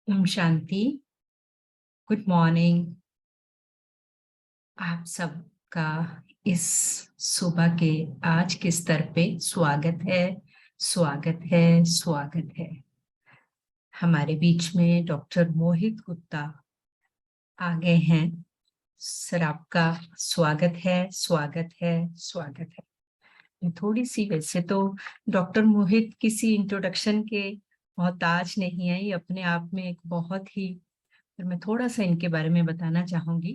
ओम Shanti. Good morning. आप सबका इस सुबह के आज के स्तर पे स्वागत है, स्वागत है, स्वागत है। हमारे बीच में डॉक्टर मोहित गुप्ता आ गए हैं। सर, आपका स्वागत है, स्वागत है, स्वागत है। मैं थोड़ी सी, वैसे तो डॉक्टर मोहित किसी इंट्रोडक्शन के मोहताज नहीं है, ये अपने आप में एक बहुत ही, पर मैं थोड़ा सा इनके बारे में बताना चाहूंगी।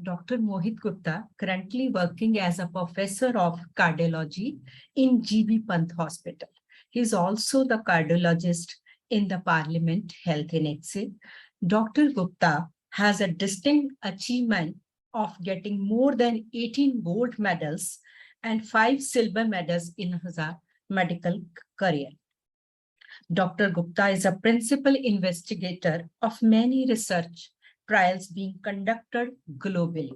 Dr. Mohit Gupta, currently working as a professor of cardiology in GB Pant Hospital. He is also the cardiologist in the Parliament Health in Exit. Dr. Gupta has a distinct achievement of getting more than 18 gold medals and 5 silver medals in his medical career. Dr. Gupta is a principal investigator of many research trials being conducted globally.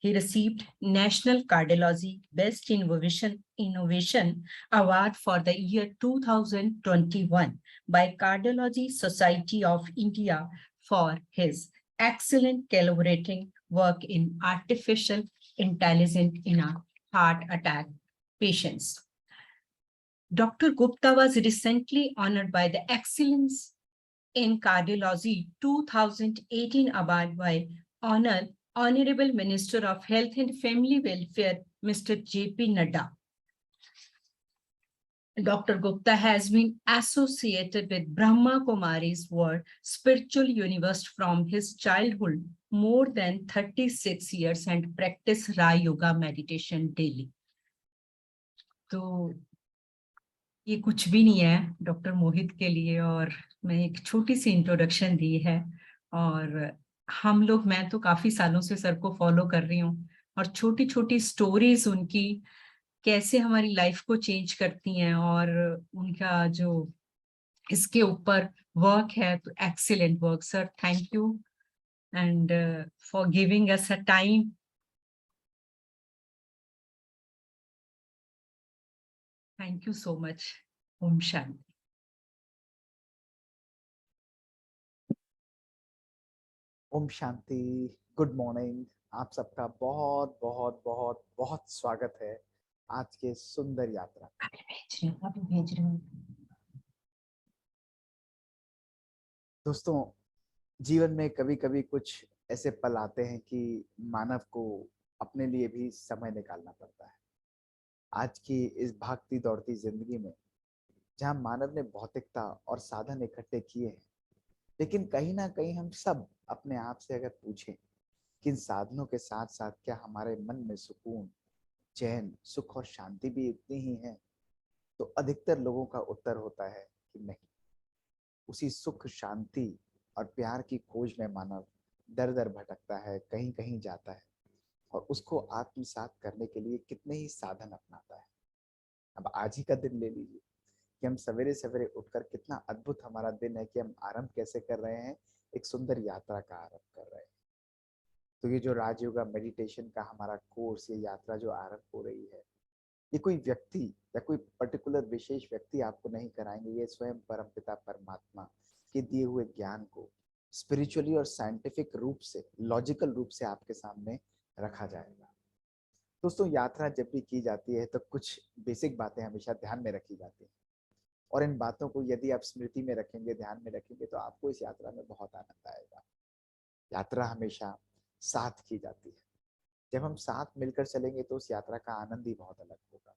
He received National Cardiology Best Innovation Award for the year 2021 by Cardiology Society of India for his excellent collaborating work in artificial intelligence in heart attack patients. Dr. Gupta was recently honored by the Excellence in Cardiology 2018 award by Honorable Minister of Health and Family Welfare, Mr. J.P. Nadda. Dr. Gupta has been associated with Brahma Kumari's World Spiritual Universe from his childhood, more than 36 years, and practice Raya Yoga meditation daily. तो ये कुछ भी नहीं है doctor मोहित के लिए, और मैं एक छोटी सी इंट्रोडक्शन दी है। और मैं तो काफी सालों से सर को फॉलो कर रही हूँ, और छोटी छोटी स्टोरीज उनकी कैसे हमारी लाइफ को चेंज करती हैं, और उनका जो इसके ऊपर वर्क है, तो excellent work sir. Thank you and for giving us a time. Thank you so much. Om Shanti. Om Shanti. Good morning. आप सबका बहुत बहुत बहुत बहुत स्वागत है आज के सुंदर यात्रा। अभी भेज रही हूँ। दोस्तों, जीवन में कभी कभी कुछ ऐसे पल आते हैं कि मानव को अपने लिए भी समय निकालना पड़ता है। आज की इस भागती दौड़ती जिंदगी में जहां मानव ने भौतिकता और साधन इकट्ठे किए हैं, लेकिन कहीं ना कहीं हम सब अपने आप से अगर पूछें कि इन साधनों के साथ साथ क्या हमारे मन में सुकून, चैन, सुख और शांति भी इतनी ही है, तो अधिकतर लोगों का उत्तर होता है कि नहीं। उसी सुख, शांति और प्यार की खोज में मानव दर दर भटकता है, कहीं कहीं जाता है, और उसको आत्मसात करने के लिए कितने ही साधन अपनाता है। अब आज ही का दिन ले लीजिए कि हम सवेरे सवेरे उठकर, कितना अद्भुत हमारा दिन है कि हम आरंभ कैसे कर रहे हैं, एक सुंदर यात्रा का आरंभ कर रहे हैं। तो ये जो राजयोगा मेडिटेशन का हमारा कोर्स, ये यात्रा जो आरंभ हो रही है, ये कोई व्यक्ति या कोई पर्टिकुलर विशेष व्यक्ति आपको नहीं कराएंगे। ये स्वयं परमपिता परमात्मा के दिए हुए ज्ञान को स्पिरिचुअली और साइंटिफिक रूप से, लॉजिकल रूप से आपके सामने रखा जाएगा। दोस्तों, यात्रा जब भी की जाती है तो कुछ बेसिक बातें हमेशा ध्यान में रखी जाती हैं, और इन बातों को यदि आप स्मृति में रखेंगे, ध्यान में रखेंगे, तो आपको इस यात्रा में बहुत आनंद आएगा। यात्रा हमेशा साथ की जाती है। जब हम साथ मिलकर चलेंगे तो उस यात्रा का आनंद ही बहुत अलग होगा।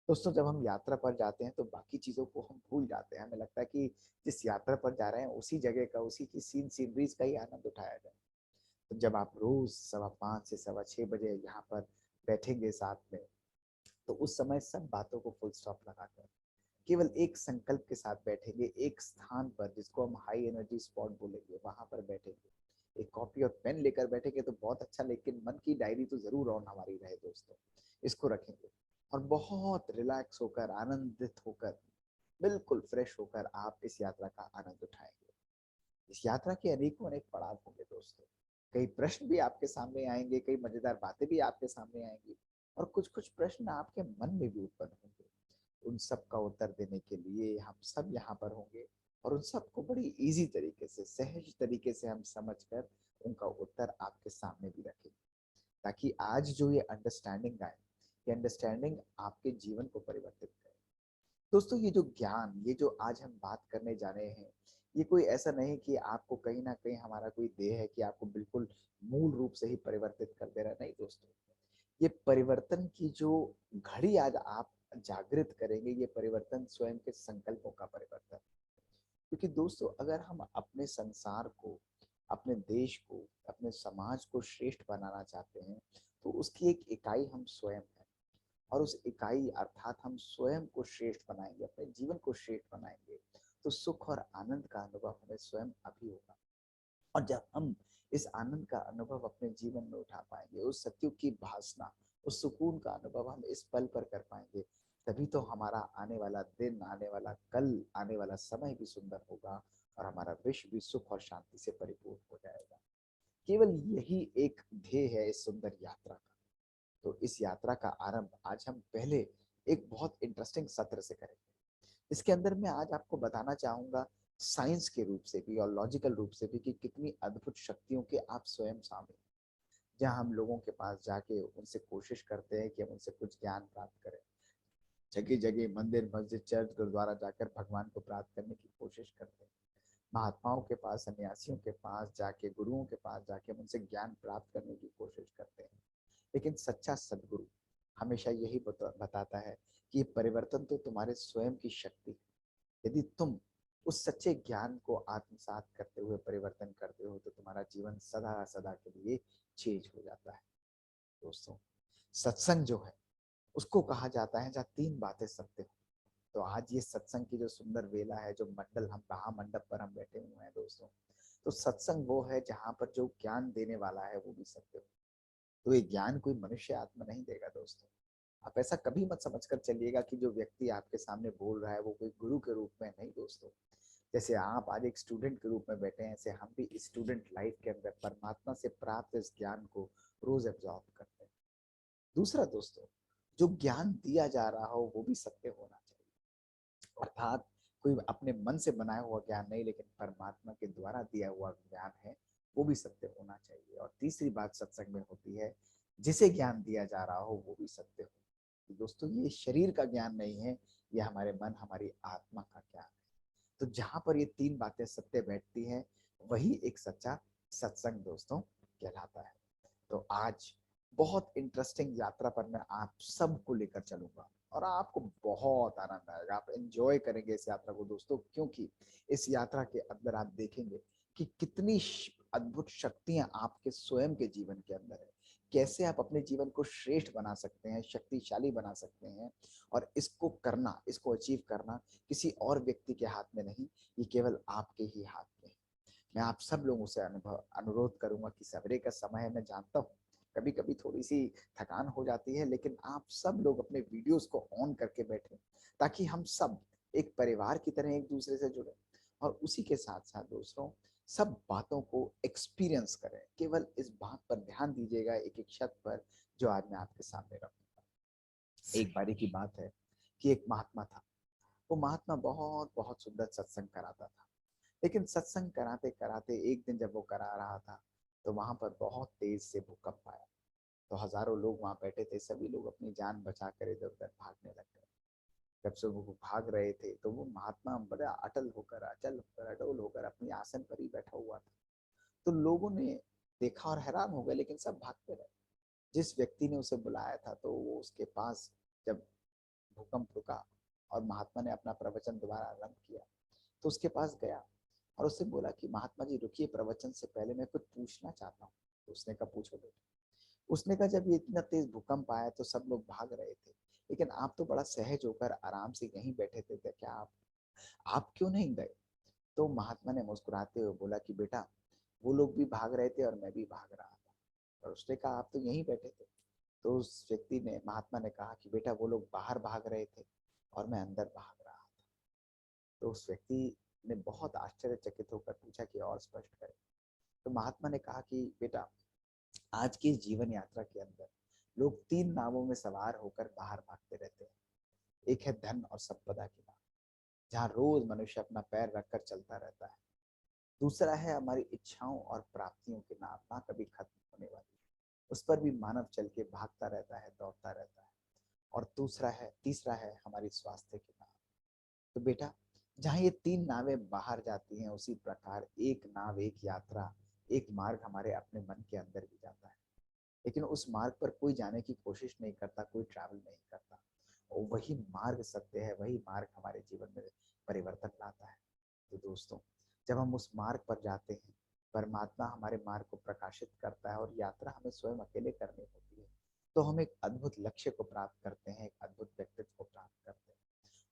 दोस्तों, जब हम यात्रा पर जाते हैं तो बाकी चीजों को हम भूल जाते हैं। हमें लगता है कि जिस यात्रा पर जा रहे हैं उसी जगह का, उसी की सीनरीज का ही आनंद उठाया जाए। तो जब आप रोज 5:15 से 6:15 बजे यहाँ पर बैठेंगे साथ में, तो उस समय सब बातों को फुल स्टॉप लगाकर केवल एक संकल्प के साथ बैठेंगे, एक स्थान पर जिसको हम हाई एनर्जी स्पॉट बोलेंगे, वहां पर बैठेंगे। एक कॉपी और पेन लेकर बैठेंगे तो बहुत अच्छा, लेकिन मन की डायरी तो जरूर ऑन हमारी रहे दोस्तों। इसको रखेंगे और बहुत रिलैक्स होकर, आनंदित होकर, बिल्कुल फ्रेश होकर आप इस यात्रा का आनंद उठाएंगे। इस यात्रा के अनेकों अनेक पड़ाव होंगे दोस्तों। कई प्रश्न भी आपके सामने आएंगे, कई मजेदार बातें भी आपके सामने आएंगी, और कुछ कुछ प्रश्न आपके मन में भी उत्पन्न होंगे। उन सब का उत्तर देने के लिए हम सब यहाँ पर होंगे और उन सबको बड़ी इजी तरीके से, सहज तरीके से हम समझकर उनका उत्तर आपके सामने भी रखेंगे, ताकि आज जो ये अंडरस्टैंडिंग आए, ये अंडरस्टैंडिंग आपके जीवन को परिवर्तित करे। दोस्तों, ये जो ज्ञान, ये जो आज हम बात करने जा रहे हैं, ये कोई ऐसा नहीं कि आपको कहीं ना कहीं हमारा कोई देह है कि आपको बिल्कुल मूल रूप से ही परिवर्तित कर दे रहा है। नहीं दोस्तों, ये परिवर्तन की जो घड़ी आज आप जागृत करेंगे, ये परिवर्तन स्वयं के संकल्पों का परिवर्तन। क्योंकि दोस्तों, अगर हम अपने संसार को, अपने देश को, अपने समाज को श्रेष्ठ बनाना चाहते हैं, तो उसकी एक इकाई हम स्वयं हैं। और उस इकाई अर्थात हम स्वयं को श्रेष्ठ बनाएंगे, अपने जीवन को श्रेष्ठ बनाएंगे, तो सुख और आनंद का अनुभव हमें स्वयं अभी होगा। और जब हम इस आनंद का अनुभव अपने जीवन में उठा पाएंगे, उस सत्युग की भासना, उस सुकून का अनुभव हम इस पल पर कर पाएंगे, तभी तो हमारा आने वाला दिन, आने वाला कल, आने वाला समय भी सुंदर होगा और हमारा विश्व भी सुख और शांति से परिपूर्ण हो जाएगा। केवल यही एक ध्येय है इस सुंदर यात्रा का। तो इस यात्रा का आरंभ आज हम पहले एक बहुत इंटरेस्टिंग सत्र से करेंगे। इसके अंदर मैं आज आपको बताना चाहूंगा साइंस के रूप से भी और लॉजिकल रूप से भी कि कितनी अद्भुत शक्तियों के आप स्वयं शामिल, जहां हम लोगों के पास जाके उनसे कोशिश करते हैं कि हम उनसे कुछ ज्ञान प्राप्त करें। जगह जगह मंदिर, मस्जिद, चर्च, गुरुद्वारा जाकर भगवान को प्राप्त करने की कोशिश करते हैं। महात्माओं के पास, सन्यासियों के पास जाके, गुरुओं के पास जाके हम उनसे ज्ञान प्राप्त करने की कोशिश करते हैं। लेकिन सच्चा सदगुरु हमेशा यही बताता है कि ये परिवर्तन तो तुम्हारे स्वयं की शक्ति है। यदि तुम उस सच्चे ज्ञान को आत्मसात करते हुए परिवर्तन करते हो, तो तुम्हारा जीवन सदा सदा के लिए चेंज हो जाता है। दोस्तों, सत्संग जो है उसको कहा जाता है जहाँ तीन बातें सत्य हो। तो आज ये सत्संग की जो सुंदर वेला है, जो मंडल, हम महामंडप पर हम बैठे हुए हैं दोस्तों, तो सत्संग वो है जहां पर जो ज्ञान देने वाला है वो भी सत्य हो। तो ये ज्ञान कोई मनुष्य आत्मा नहीं देगा दोस्तों। आप ऐसा कभी मत समझकर चलिएगा कि जो व्यक्ति आपके सामने बोल रहा है वो कोई गुरु के रूप में। नहीं दोस्तों, जैसे आप आज एक स्टूडेंट के रूप में बैठे हैं, ऐसे हम भी स्टूडेंट लाइफ के अंदर परमात्मा से प्राप्त इस ज्ञान को रोज एब्जॉर्ब करते हैं। दूसरा दोस्तों, जो ज्ञान दिया जा रहा हो वो भी सत्य होना चाहिए, अर्थात कोई अपने मन से बनाया हुआ ज्ञान नहीं, लेकिन परमात्मा के द्वारा दिया हुआ ज्ञान है, वो भी सत्य होना चाहिए। और तीसरी बात सत्संग में होती है, जिसे ज्ञान दिया जा रहा हो वो भी सत्य हो। तो दोस्तों, ये शरीर का ज्ञान नहीं है, ये हमारे मन, हमारी आत्मा का ज्ञान है। तो जहां पर ये तीन बातें सत्य बैठती हैं, वही एक सच्चा सत्संग दोस्तों कहलाता है। तो आज बहुत इंटरेस्टिंग यात्रा पर मैं आप सबको लेकर चलूंगा और आपको बहुत आनंद आएगा, आप एंजॉय करेंगे इस यात्रा को दोस्तों, क्योंकि इस यात्रा के अंदर आप देखेंगे कि कितनी अद्भुत शक्तियां आपके स्वयं के जीवन के अंदर है, कैसे आप अपने जीवन को श्रेष्ठ बना सकते हैं, शक्तिशाली बना सकते हैं। और इसको करना, इसको अचीव करना किसी और व्यक्ति के हाथ में नहीं, ये केवल आपके ही हाथ में है। मैं आप सब लोगों से अनुरोध करूंगा कि सवेरे का समय है, मैं जानता हूँ कभी कभी थोड़ी सी थकान हो जाती है, लेकिन आप सब लोग अपने वीडियोस को ऑन करके बैठे, ताकि हम सब एक परिवार की तरह एक दूसरे से जुड़े और उसी के साथ साथ दोस्तों सब बातों को एक्सपीरियंस करें। केवल इस बात पर ध्यान दीजिएगा एक एक शब्द पर जो आज मैं आपके सामने रखूंगा। एक बारी की बात है कि एक महात्मा था। वो महात्मा बहुत बहुत सुंदर सत्संग कराता था, लेकिन सत्संग कराते कराते एक दिन जब वो करा रहा था, तो वहां पर बहुत तेज से भूकंप आया। तो हजारों लोग वहां बैठे थे, सभी लोग अपनी जान बचाकर इधर उधर भागने लग गए। जब से वो भाग रहे थे, तो वो महात्मा बड़ा अटल होकर, अचल होकर, अडोल होकर अपनी आसन पर ही बैठा हुआ था। तो लोगों ने देखा और हैरान हो गए, लेकिन सब भागते रहे। जिस व्यक्ति ने उसे बुलाया था, तो वो उसके पास, जब भूकंप रुका और महात्मा ने अपना प्रवचन दोबारा आरंभ किया, तो उसके पास गया और उससे बोला कि महात्मा जी रुकिए, प्रवचन से पहले मैं कुछ पूछना चाहता हूँ। तो उसने कहा पूछो बेटा। उसने कहा जब ये इतना तेज भूकंप आया तो सब लोग भाग रहे थे, लेकिन आप तो बड़ा सहज होकर आराम से यहीं बैठे थे, तो क्या आप क्यों नहीं गए? तो महात्मा ने मुस्कुराते हुए बोला कि बेटा, वो लोग भी भाग रहे थे और मैं भी भाग रहा था। और उसने कहा आप तो यहीं बैठे थे। तो उस व्यक्ति ने, महात्मा ने कहा कि बेटा, वो लोग बाहर भाग रहे थे और मैं अंदर भाग रहा था। तो उस व्यक्ति ने बहुत आश्चर्यचकित होकर पूछा कि और स्पष्ट करें। तो महात्मा ने कहा कि बेटा, आज की जीवन यात्रा के अंदर लोग तीन नावों में सवार होकर बाहर भागते रहते हैं। एक है धन और संपदा की नाव, जहाँ रोज मनुष्य अपना पैर रखकर चलता रहता है। दूसरा है हमारी इच्छाओं और प्राप्तियों की नाव, ना कभी खत्म होने वाली, उस पर भी मानव चल के भागता रहता है, दौड़ता रहता है। और तीसरा है हमारी स्वास्थ्य की नाव। तो बेटा, जहाँ ये तीन नावें बाहर जाती हैं, उसी प्रकार एक नाव, एक यात्रा, एक मार्ग हमारे अपने मन के अंदर भी जाता है। लेकिन उस मार्ग पर कोई जाने की कोशिश नहीं करता, कोई ट्रैवल नहीं करता। और वही मार्ग सत्य है, वही मार्ग हमारे जीवन में परिवर्तन लाता है। तो दोस्तों, जब हम उस मार्ग पर जाते हैं, परमात्मा हमारे मार्ग को प्रकाशित करता है और यात्रा हमें स्वयं अकेले करनी होती है, तो हम एक अद्भुत लक्ष्य को प्राप्त करते हैं, एक अद्भुत व्यक्तित्व को प्राप्त करते हैं।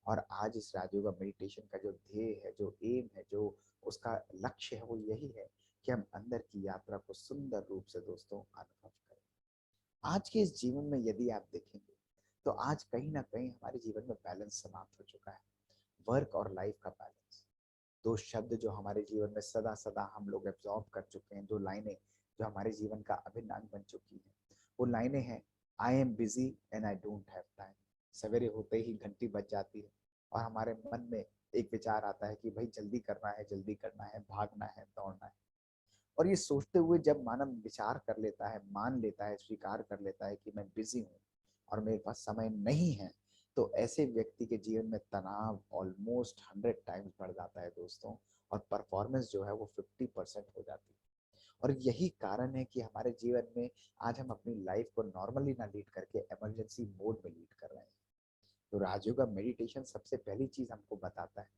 और आज इस राजयोगा मेडिटेशन का जो ध्येय है, जो एम है, जो उसका लक्ष्य है, वो यही है कि हम अंदर की यात्रा को सुंदर रूप से दोस्तों अनुभव करें। आज के इस जीवन में यदि आप देखेंगे, तो आज कहीं ना कहीं हमारे जीवन में बैलेंस समाप्त हो चुका है। वर्क और लाइफ का बैलेंस, दो शब्द जो हमारे जीवन में सदा सदा हम लोग एब्जॉर्ब कर चुके हैं, दो लाइनें जो हमारे जीवन का अभिन्न अंग बन चुकी हैं, वो लाइनें हैं, I am busy and I don't have time. सवेरे होते ही घंटी बज जाती है और हमारे मन में एक विचार आता है कि भाई जल्दी करना है, जल्दी करना है, भागना है, दौड़ना है। और ये सोचते हुए जब मानव विचार कर लेता है, मान लेता है, स्वीकार कर लेता है कि मैं बिजी हूँ और मेरे पास समय नहीं है, तो ऐसे व्यक्ति के जीवन में तनाव ऑलमोस्ट 100 टाइम्स बढ़ जाता है दोस्तों। और परफॉर्मेंस जो है वो 50% हो जाती है। और यही कारण है कि हमारे जीवन में आज हम अपनी लाइफ को नॉर्मली ना लीड करके इमरजेंसी मोड में लीड कर रहे हैं। तो राजयोगा मेडिटेशन सबसे पहली चीज हमको बताता है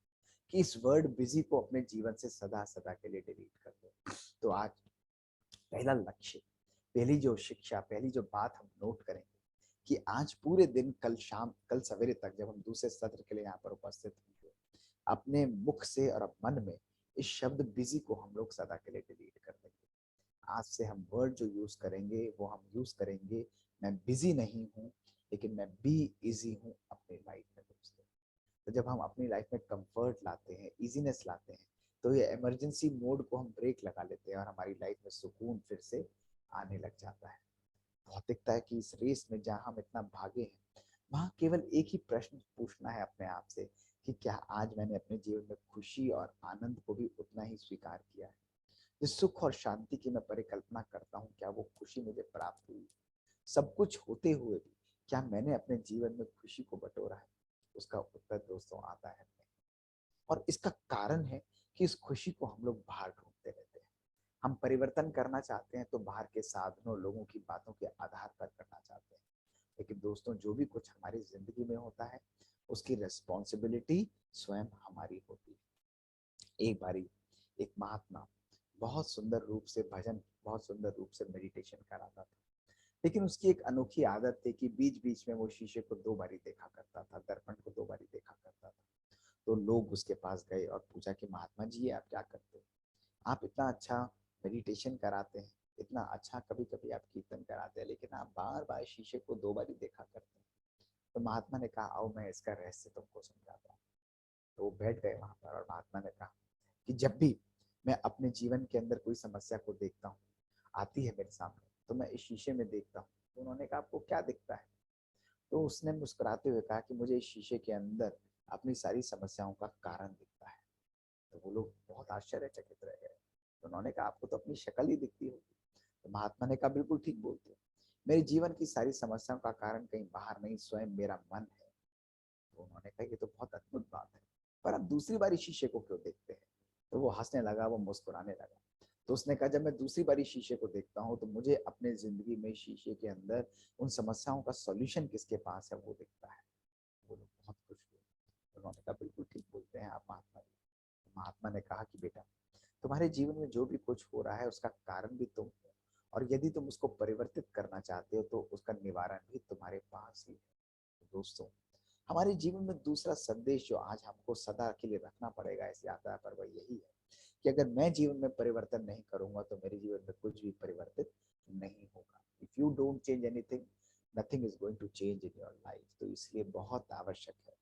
कि इस वर्ड बिजी को अपने जीवन से सदा सदा के लिए डिलीट कर दो। तो आज पहला लक्ष्य, पहली जो शिक्षा, पहली जो बात हम नोट करेंगे कि आज पूरे दिन, कल शाम, कल सवेरे तक जब हम दूसरे सत्र के लिए यहाँ पर उपस्थित होंगे, अपने मुख से और मन में इस शब्द बिजी को हम लोग सदा के लिए डिलीट कर देंगे। आज से हम वर्ड जो यूज करेंगे वो हम यूज करेंगे, मैं बिजी नहीं हूँ, लेकिन मैं बी इजी हूँ अपनी लाइफ में दोस्तों। तो जब हम अपनी लाइफ में कंफर्ट लाते हैं, इजीनेस लाते हैं, तो ये इमरजेंसी मोड को हम ब्रेक लगा लेते हैं और हमारी लाइफ में सुकून फिर से आने लग जाता है। भौतिकता की इस रेस में जहाँ हम इतना भागे हैं, वहां केवल एक ही प्रश्न पूछना है अपने आप से कि क्या आज मैंने अपने जीवन में खुशी और आनंद को भी उतना ही स्वीकार किया है? जिस सुख और शांति की मैं परिकल्पना करता हूँ, क्या वो खुशी मुझे प्राप्त हुई? सब कुछ होते हुए भी क्या मैंने अपने जीवन में खुशी को बटोरा है? उसका उत्तर दोस्तों आता है नहीं। और इसका कारण है कि इस खुशी को हम लोग बाहर ढूंढते रहते हैं। हम परिवर्तन करना चाहते हैं तो बाहर के साधनों, लोगों की बातों के आधार पर करना चाहते हैं। लेकिन दोस्तों, जो भी कुछ हमारी जिंदगी में होता है, उसकी रिस्पॉन्सिबिलिटी स्वयं हमारी होती है। एक बारी एक महात्मा बहुत सुंदर रूप से भजन, बहुत सुंदर रूप से मेडिटेशन कराता था। लेकिन उसकी एक अनोखी आदत थी कि बीच बीच में वो शीशे को 2 बारी देखा करता था, दर्पण को 2 बारी देखा करता था। तो लोग उसके पास गए और पूछा कि महात्मा जी, ये आप क्या करते हो? आप इतना अच्छा मेडिटेशन कराते हैं, इतना अच्छा कभी कभी आप कीर्तन कराते हैं, लेकिन आप बार बार शीशे को 2 बारी देखा करते हैं। तो महात्मा ने कहा, आओ मैं इसका रहस्य तुमको समझाता हूँ। तो वो बैठ गए वहां पर और महात्मा ने कहा कि जब भी मैं अपने जीवन के अंदर कोई समस्या को देखता हूँ, आती है मेरे सामने, तो मैं इस शीशे में देखता हूँ। तो उन्होंने कहा, आपको क्या दिखता है? तो उसने मुस्कुराते हुए कहा कि मुझे इस शीशे के अंदर अपनी सारी समस्याओं का कारण दिखता है। तो वो लोग बहुत आश्चर्यचकित रह गए। तो उन्होंने कहा, आपको तो अपनी शक्ल ही दिखती होगी। तो महात्मा ने कहा, बिल्कुल ठीक बोलते हो, मेरे जीवन की सारी समस्याओं का कारण कहीं बाहर नहीं, स्वयं मेरा मन है। तो उन्होंने कहा, ये तो बहुत अद्भुत बात है, पर आप दूसरी बारी शीशे को क्यों देखते हैं? तो वो हंसने लगा, वो मुस्कुराने लगा। तो उसने कहा, जब मैं दूसरी बारी शीशे को देखता हूँ तो मुझे अपने जिंदगी में शीशे के अंदर उन समस्याओं का सॉल्यूशन किसके पास है वो दिखता है। वो लोग बहुत खुश हुए। उन्होंने कहा, बिल्कुल ठीक बोलते हैं आप महात्मा जी। महात्मा ने कहा कि बेटा, तुम्हारे जीवन में जो भी कुछ हो रहा है उसका कारण भी तुम हो, और यदि तुम उसको परिवर्तित करना चाहते हो तो उसका निवारण भी तुम्हारे पास ही है। तो दोस्तों, हमारे जीवन में दूसरा संदेश जो आज हमको सदा के लिए रखना पड़ेगा इस यात्रा पर, वह यही है कि अगर मैं जीवन में परिवर्तन नहीं करूंगा तो मेरे जीवन में कुछ भी परिवर्तित नहीं होगा। If you don't change anything, nothing is going to change in your life. तो इसलिए बहुत आवश्यक है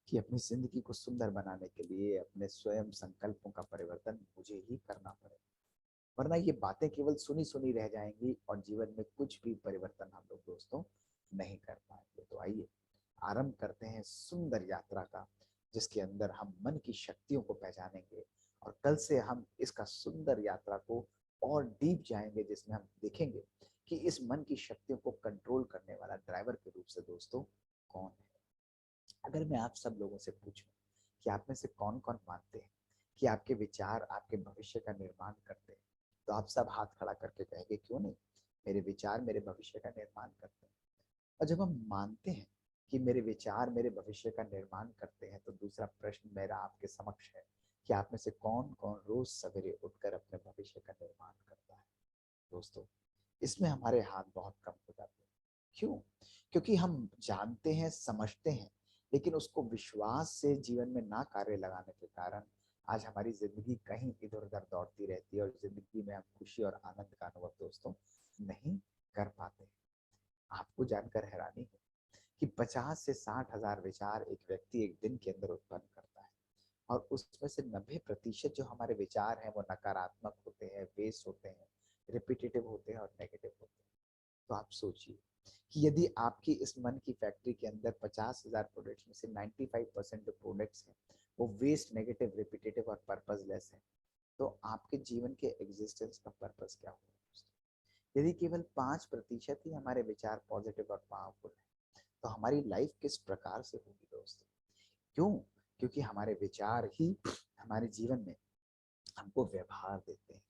कि अपनी जिंदगी को सुंदर बनाने के लिए अपने स्वयं संकल्पों का परिवर्तन मुझे ही करना पड़ेगा, वरना ये बातें केवल सुनी सुनी रह जाएंगी और जीवन में कुछ भी परिवर्तन हम लोग दोस्तों नहीं कर पाएंगे। तो आइए आरंभ करते हैं सुंदर यात्रा का, जिसके अंदर हम मन की शक्तियों को पहचानेंगे और कल से हम इसका सुंदर यात्रा को और डीप जाएंगे, जिसमें हम देखेंगे कि इस मन की शक्तियों को कंट्रोल करने वाला ड्राइवर के रूप से दोस्तों कौन है। अगर मैं आप सब लोगों से पूछूं कि आप में से कौन कौन मानते हैं कि आपके विचार आपके भविष्य का निर्माण करते हैं, तो आप सब हाथ खड़ा करके कहेंगे क्यों नहीं, मेरे विचार मेरे भविष्य का निर्माण करते हैं। और जब हम मानते हैं कि मेरे विचार मेरे भविष्य का निर्माण करते हैं, तो दूसरा प्रश्न मेरा आपके समक्ष है कि आप में से कौन कौन रोज सवेरे उठकर अपने भविष्य का निर्माण करता है। दोस्तों, इसमें हमारे हाथ बहुत कम हो जाते हैं। क्यों? क्योंकि हम जानते हैं, समझते हैं, लेकिन उसको विश्वास से जीवन में ना कार्य लगाने के कारण आज हमारी जिंदगी कहीं इधर उधर दौड़ती रहती है और जिंदगी में हम खुशी और आनंद का अनुभव दोस्तों नहीं कर पाते। आपको जानकर हैरानी हो कि 50 से 60 हजार विचार एक व्यक्ति एक दिन के अंदर उत्पन्न करता है, और उसमें से 90% जो हमारे विचार हैं वो नकारात्मक होते हैं, वेस्ट होते हैं, रिपीटेटिव होते हैं और नेगेटिव होते हैं। तो आप सोचिए कि यदि आपकी इस मन की फैक्ट्री के अंदर 50 हजार प्रोडक्ट्स में से 95% जो प्रोडक्ट्स हैं वो वेस्ट, नेगेटिव, रिपीटेटिव और पर्पसलेस है, तो आपके जीवन के एग्जिस्टेंस का पर्पस क्या होगा। यदि केवल 5% ही हमारे विचार पॉजिटिव और पावरफुल है, तो हमारी लाइफ किस प्रकार से होगी दोस्तों। क्यों? क्योंकि हमारे विचार ही हमारे जीवन में हमको व्यवहार देते हैं।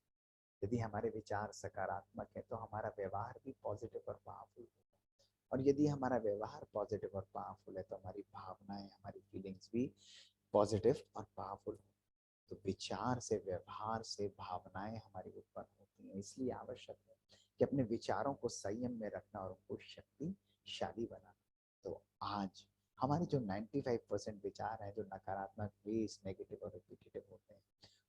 यदि हमारे विचार सकारात्मक है तो हमारा व्यवहार भी पॉजिटिव और पावरफुल होगा, और यदि हमारा व्यवहार पॉजिटिव और पावरफुल है तो हमारी भावनाएं, हमारी फीलिंग्स भी पॉजिटिव और पावरफुल होगी। तो विचार से, व्यवहार से भावनाएं हमारी उत्पन्न होती हैं। इसलिए आवश्यक है कि अपने विचारों को संयम में रखना और उनको शक्तिशाली बनाना। तो आज हमारे जो 95% विचार हैं जो नकारात्मक, वेस्ट, नेगेटिव और रिपीटेटिव होते हैं,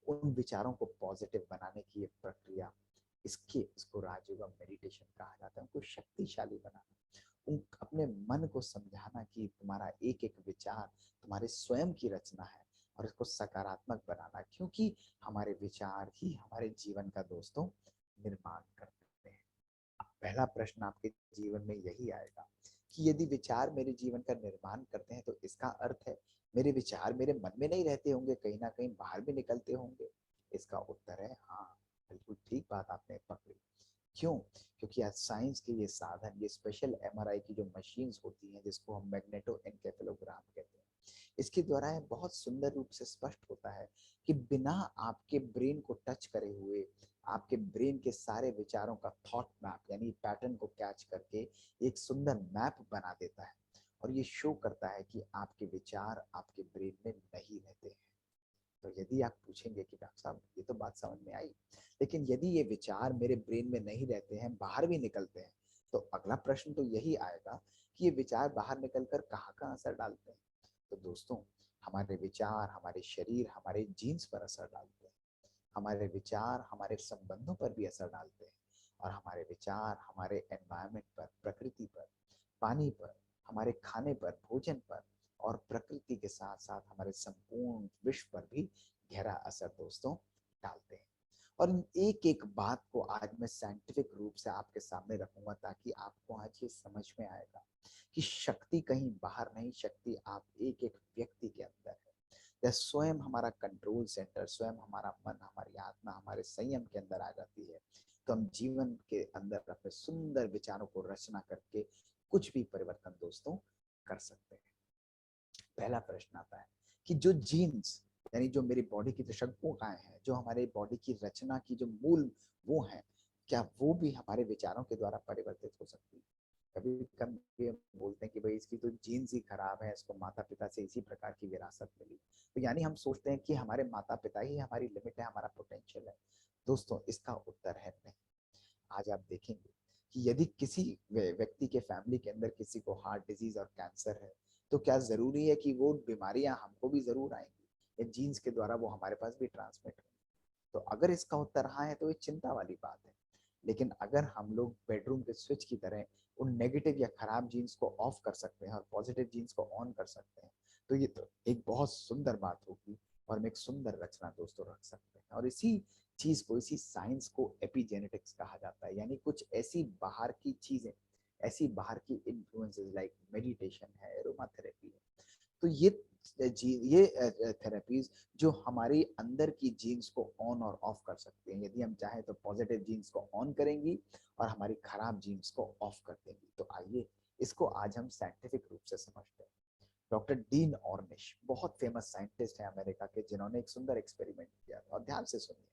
उन विचारों को पॉजिटिव बनाने की एक प्रक्रिया, इसको राजयोग मेडिटेशन कहा जाता है। उनको शक्तिशाली बनाना, उन अपने मन को समझाना कि तुम्हारा एक एक विचार तुम्हारे स्वयं की रचना है, और इसको सकारात्मक बनाना, क्योंकि हमारे विचार ही हमारे जीवन का दोस्तों निर्माण करते हैं। पहला प्रश्न आपके जीवन में यही आएगा कि यदि विचार मेरे जीवन का निर्माण करते हैं, तो इसका अर्थ है मेरे विचार मेरे मन में नहीं रहते होंगे, कहीं ना कहीं बाहर भी निकलते होंगे। इसका उत्तर है हाँ, बिल्कुल ठीक बात आपने पकड़ी। क्यों? क्योंकि आज साइंस के ये साधन, ये स्पेशल एमआरआई की जो मशीन्स होती हैं, जिसको हम मैग्नेटो एनकेफेलोग्राम कहते हैं, इसके द्वारा यह बहुत सुंदर रूप से स्पष्ट होता है कि बिना आपके ब्रेन को टच करे हुए आपके ब्रेन के सारे विचारों का थॉट मैप यानी पैटर्न को कैच करके एक सुंदर मैप बना देता है, और ये शो करता है कि आपके विचार आपके ब्रेन में नहीं रहते हैं। तो यदि आप पूछेंगे कि डॉक्टर साहब ये तो बात समझ में आई, लेकिन यदि ये विचार मेरे ब्रेन में नहीं रहते हैं, बाहर भी निकलते हैं, तो अगला प्रश्न तो यही आएगा कि ये विचार बाहर निकलकर कहाँ कहाँ असर डालते हैं। तो दोस्तों, हमारे विचार हमारे शरीर, हमारे जीन्स पर असर डालते हैं, हमारे विचार हमारे संबंधों पर भी असर डालते हैं, और हमारे विचार हमारे एनवायरमेंट पर, प्रकृति पर, पानी पर, हमारे खाने पर, भोजन पर, और प्रकृति के साथ साथ हमारे संपूर्ण विश्व पर भी गहरा असर दोस्तों डालते हैं। और इन एक एक बात को आज मैं साइंटिफिक रूप से आपके सामने रखूंगा, ताकि आपको आज ये समझ में आएगा कि शक्ति कहीं बाहर नहीं, शक्ति आप एक एक व्यक्ति के अंदर है। यह स्वयं हमारा कंट्रोल सेंटर, स्वयं हमारा मन, हमारी आत्मा हमारे संयम के अंदर आ जाती है, तो हम जीवन के अंदर अपने सुंदर विचारों को रचना करके कुछ भी परिवर्तन दोस्तों कर सकते हैं। पहला प्रश्न आता है कि जो जीन्स यानी जो मेरी बॉडी की जो शंकुकाएं हैं, जो हमारे बॉडी की रचना की जो मूल वो हैं, क्या वो भी हमारे विचारों के द्वारा परिवर्तित हो सकती है। कभी कभी हम बोलते हैं कि भाई इसकी तो जीन्स ही खराब है, इसको माता पिता से इसी प्रकार की विरासत मिली, तो यानी हम सोचते हैं कि हमारे माता पिता ही हमारी लिमिट है, हमारा पोटेंशियल है। दोस्तों, इसका उत्तर है नहीं। आज आप देखेंगे कि यदि किसी व्यक्ति के फैमिली के अंदर किसी को हार्ट डिजीज और कैंसर है, तो क्या जरूरी है कि वो बीमारियां हमको भी जरूर आएंगी या जीन्स के द्वारा वो हमारे पास भी ट्रांसमिट होंगी। तो अगर इसका उत्तर हाँ है तो ये चिंता वाली बात है। लेकिन अगर हम लोग बेडरूम के स्विच की तरह उन नेगेटिव या खराब जीन्स को ऑफ कर सकते हैं और पॉजिटिव जीन्स को ऑन कर सकते हैं, तो ये तो एक बहुत सुंदर बात होगी, और हम एक सुंदर रचना दोस्तों रख सकते हैं। और इसी चीज को, इसी साइंस को एपिजेनेटिक्स कहा जाता है, यानी कुछ ऐसी बाहर की चीजें, ऐसी बाहर की इन्फ्लुएंसेस लाइक मेडिटेशन है, एरोमा थेरेपी है, तो ये थेरेपीज जो हमारी अंदर की जीन्स को ऑन और ऑफ कर सकते हैं। यदि हम चाहें तो पॉजिटिव जीन्स को ऑन करेंगी और हमारी खराब जीन्स को ऑफ कर देंगी। तो आइए इसको आज हम साइंटिफिक रूप से समझते हैं। डॉक्टर डीन ऑर्निश बहुत फेमस साइंटिस्ट हैं अमेरिका के, जिन्होंने एक सुंदर एक्सपेरिमेंट किया था। और ध्यान से सुनिए,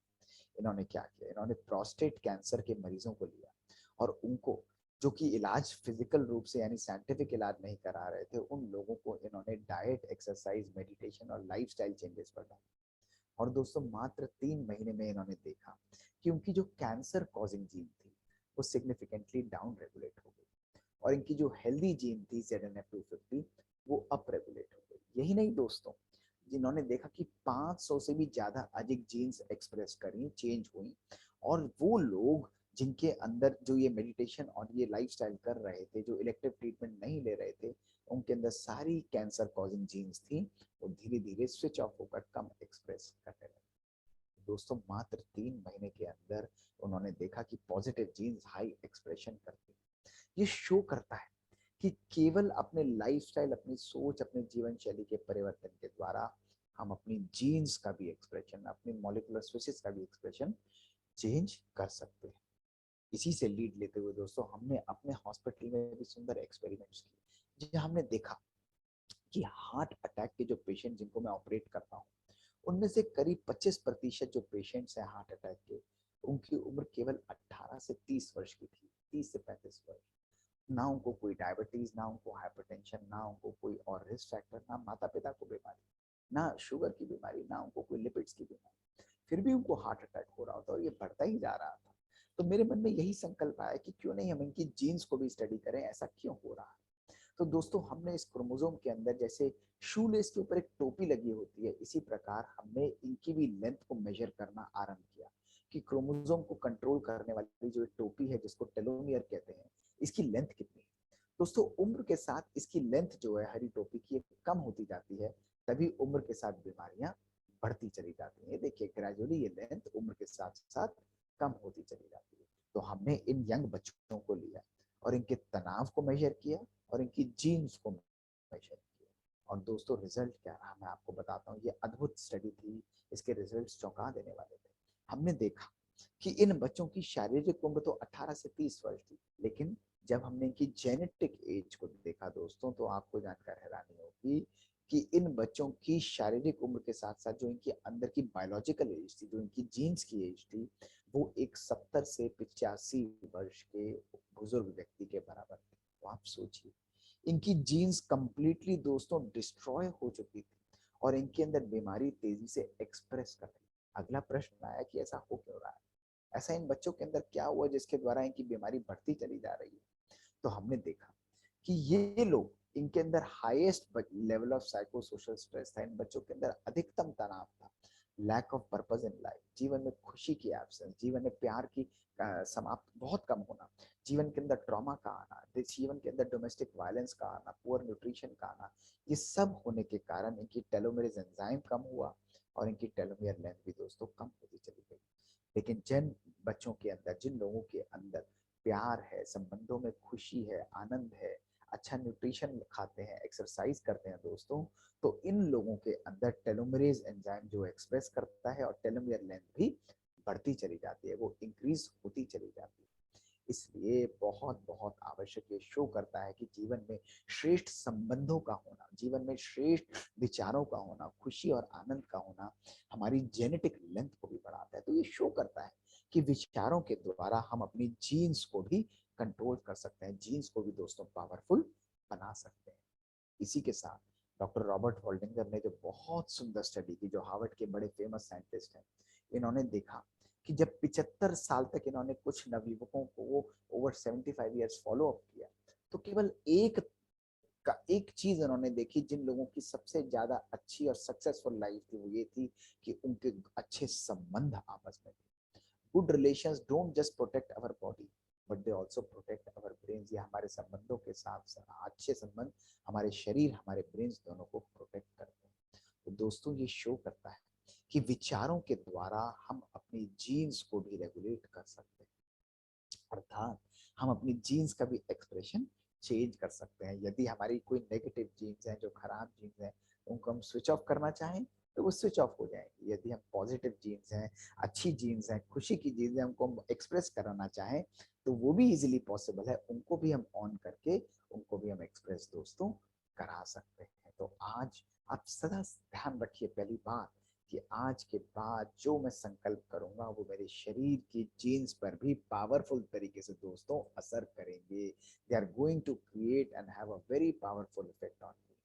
इन्होंने क्या किया। इन्होंने प्रोस्टेट कैंसर के मरीजों को लिया और उनको, जो कि इलाज फिजिकल रूप से यानी साइंटिफिक इलाज नहीं करा रहे थे, उन लोगों को इन्होंने डाइट, एक्सरसाइज, मेडिटेशन और लाइफस्टाइल चेंजेस पर डाला। और दोस्तों मात्र 3 महीने में इन्होंने देखा कि उनकी जो कैंसर कॉजिंग जीन थी वो सिग्निफिकेंटली डाउन रेगुलेट हो गई और इनकी जो हेल्दी जीन थी ZNF250 वो अप रेगुलेट हो गई। यही नहीं दोस्तों, जिन्होंने देखा कि 500 से भी ज्यादा अधिक जीन्स एक्सप्रेस करी, चेंज हुई। और वो लोग जिनके अंदर जो ये मेडिटेशन और ये लाइफस्टाइल कर रहे थे, जो इलेक्टिव ट्रीटमेंट नहीं ले रहे थे, उनके अंदर सारी कैंसर कॉजिंग जीन्स थी, वो धीरे धीरे स्विच ऑफ होकर कम एक्सप्रेस करने लगे। दोस्तों मात्र 3 महीने के अंदर उन्होंने देखा कि पॉजिटिव जीन्स हाई एक्सप्रेशन करती। ये शो करता है कि केवल अपने लाइफस्टाइल, अपनी सोच, अपने जीवन शैली के परिवर्तन के द्वारा हम अपनी जीन्स का भी एक्सप्रेशन, अपनी मॉलिक्यूलर स्विचेस का भी एक्सप्रेशन चेंज कर सकते हैं। इसी से लीड लेते हुए दोस्तों हमने अपने हॉस्पिटल में भी सुंदर एक्सपेरिमेंट्स किए, जहां हमने देखा कि हार्ट अटैक के जो पेशेंट जिनको मैं ऑपरेट करता हूँ, उनमें से करीब 25% जो पेशेंट्स हैं हार्ट अटैक के, उनकी उम्र केवल 18 से 30 वर्ष की थी। 30 से 35 वर्ष। ना उनको कोई डायबिटीज, ना उनको हाइपरटेंशन, ना उनको कोई और रिस्क फैक्टर, ना माता पिता को बीमारी, ना शुगर की बीमारी, ना उनको कोई लिपिड्स की बीमारी, फिर भी उनको हार्ट अटैक हो रहा था और ये बढ़ता ही जा रहा था। तो मेरे मन में यही संकल्प आया कि क्यों नहीं हम इनकी जीन्स को भी स्टडी करें, ऐसा क्यों हो रहा है। तो दोस्तों हमने इस क्रोमोसोम के अंदर, जैसे शूलेस के ऊपर एक टोपी लगी होती है, इसी प्रकार हमने इनकी भी लेंथ को मेजर करना आरंभ किया कि क्रोमोसोम को कंट्रोल करने वाली जो एक टोपी है जिसको टेलोमियर कहते हैं, इसकी लेंथ कितनी है। दोस्तों उम्र के साथ इसकी लेंथ जो है हरी टोपी की कम होती जाती है, तभी उम्र के साथ बीमारियां बढ़ती चली जाती है। देखिए ग्रेजुअली ये लेंथ उम्र के साथ साथ कम होती चली जाती है। तो हमने इन यंग बच्चों को लिया और इनके तनाव को मेजर किया और इनकी जीन्स को मेजर किया। और दोस्तों रिजल्ट क्या रहा मैं आपको बताता हूँ। ये अद्भुत स्टडी थी, इसके रिजल्ट्स चौंका देने वाले थे। हमने देखा कि इन बच्चों की शारीरिक उम्र तो 18 से 30 वर्ष थी, लेकिन जब हमने इनकी जेनेटिक एज को देखा दोस्तों, तो आपको जानकर हैरानी होगी कि इन बच्चों की शारीरिक उम्र के साथ साथ जो इनके अंदर की बायोलॉजिकल एज थी, जो इनकी जीन्स की एज थी, वो एक 70 से 85 वर्ष के बुजुर्ग व्यक्ति के बराबर थी। तो आप सोचिए इनकी जीन्स कंप्लीटली दोस्तों डिस्ट्रॉय हो चुकी थी और इनके अंदर बीमारी तेजी से एक्सप्रेस कर रही। अगला प्रश्न आया कि ऐसा हो क्यों रहा है, ऐसा इन बच्चों के अंदर क्या हुआ जिसके द्वारा इनकी बीमारी बढ़ती चली जा रही है। तो हमने देखा कि ये लोग, इनके अंदर highest level of psycho social stress था, इन बच्चों के अंदर अधिकतम तनाव था, lack of purpose in life, जीवन में खुशी की एब्सेंस, जीवन में प्यार की समाप्त बहुत कम होना, जीवन के अंदर ट्रॉमा का आना, जीवन के अंदर डोमेस्टिक वायलेंस का आना, पुअर न्यूट्रिशन का आना, ये सब होने के कारण इनकी टेलोमेरेज एंजाइम कम हुआ और इनकी टेलोमेयर लेंथ भी दोस्तों कम होती चली गई। लेकिन जिन बच्चों के अंदर, जिन लोगों के अंदर प्यार है, संबंधों में खुशी है, आनंद है, अच्छा न्यूट्रिशन खाते हैं, एक्सरसाइज करते हैं दोस्तों, तो इन लोगों के अंदर टेलोमेरेज एंजाइम जो एक्सप्रेस करता है और टेलोमेयर लेंथ भी बढ़ती चली जाती है, वो इंक्रीज होती चली जाती है। इसलिए बहुत बहुत आवश्यक ये शो करता है कि जीवन में श्रेष्ठ संबंधों का होना, जीवन में श्रेष्ठ विचारों का होना, खुशी और आनंद का होना हमारी जेनेटिक लेंथ को भी बढ़ाता है। तो ये शो करता है कि विचारों के द्वारा हम अपनी जीन्स को भी कंट्रोल कर सकते हैं, जीन्स को भी दोस्तों पावरफुल बना सकते हैं। इसी के साथ डॉक्टर रॉबर्ट वॉल्डिंगर ने जो बहुत सुंदर स्टडी की, जो हार्वर्ड के बड़े फेमस साइंटिस्ट हैं, इन्होंने देखा कि जब 75 साल तक इन्होंने कुछ नवयुवकों को ओवर 75 ईयर्स फॉलो अप किया, तो केवल एक चीज उन्होंने देखी, जिन लोगों की सबसे ज्यादा अच्छी और सक्सेसफुल लाइफ थी वो ये थी कि उनके अच्छे संबंध आपस में थे। Good relations don't just protect our body but they also protect our brains. ये हमारे संबंधों के साथ साथ अच्छे संबंध हमारे शरीर, हमारे ब्रेन्स दोनों को प्रोटेक्ट करते हैं। तो दोस्तों ये शो करता है कि विचारों के द्वारा हम अपनी जीन्स को भी रेगुलेट कर सकते हैं, अर्थात हम अपनी जीन्स का भी एक्सप्रेशन चेंज कर सकते हैं। यदि हमारी कोई नेगेटिव जीन्स है, जो खराब जीन्स है, उनको हम स्विच ऑफ करना चाहें तो वो स्विच ऑफ हो जाएंगे। यदि हम पॉजिटिव जीन्स हैं, अच्छी जीन्स हैं, खुशी की जीन्स हैं, हमको हम एक्सप्रेस कराना चाहें तो वो भी इजीली पॉसिबल है। उनको भी हम ऑन करके उनको भी हम एक्सप्रेस दोस्तों करा सकते हैं। तो आज आप सदा ध्यान रखिए पहली बात कि आज के बाद जो मैं संकल्प करूंगा वो मेरे शरीर की जीन्स पर भी पावरफुल तरीके से दोस्तों असर करेंगे। They are going to create and have a very powerful effect on me.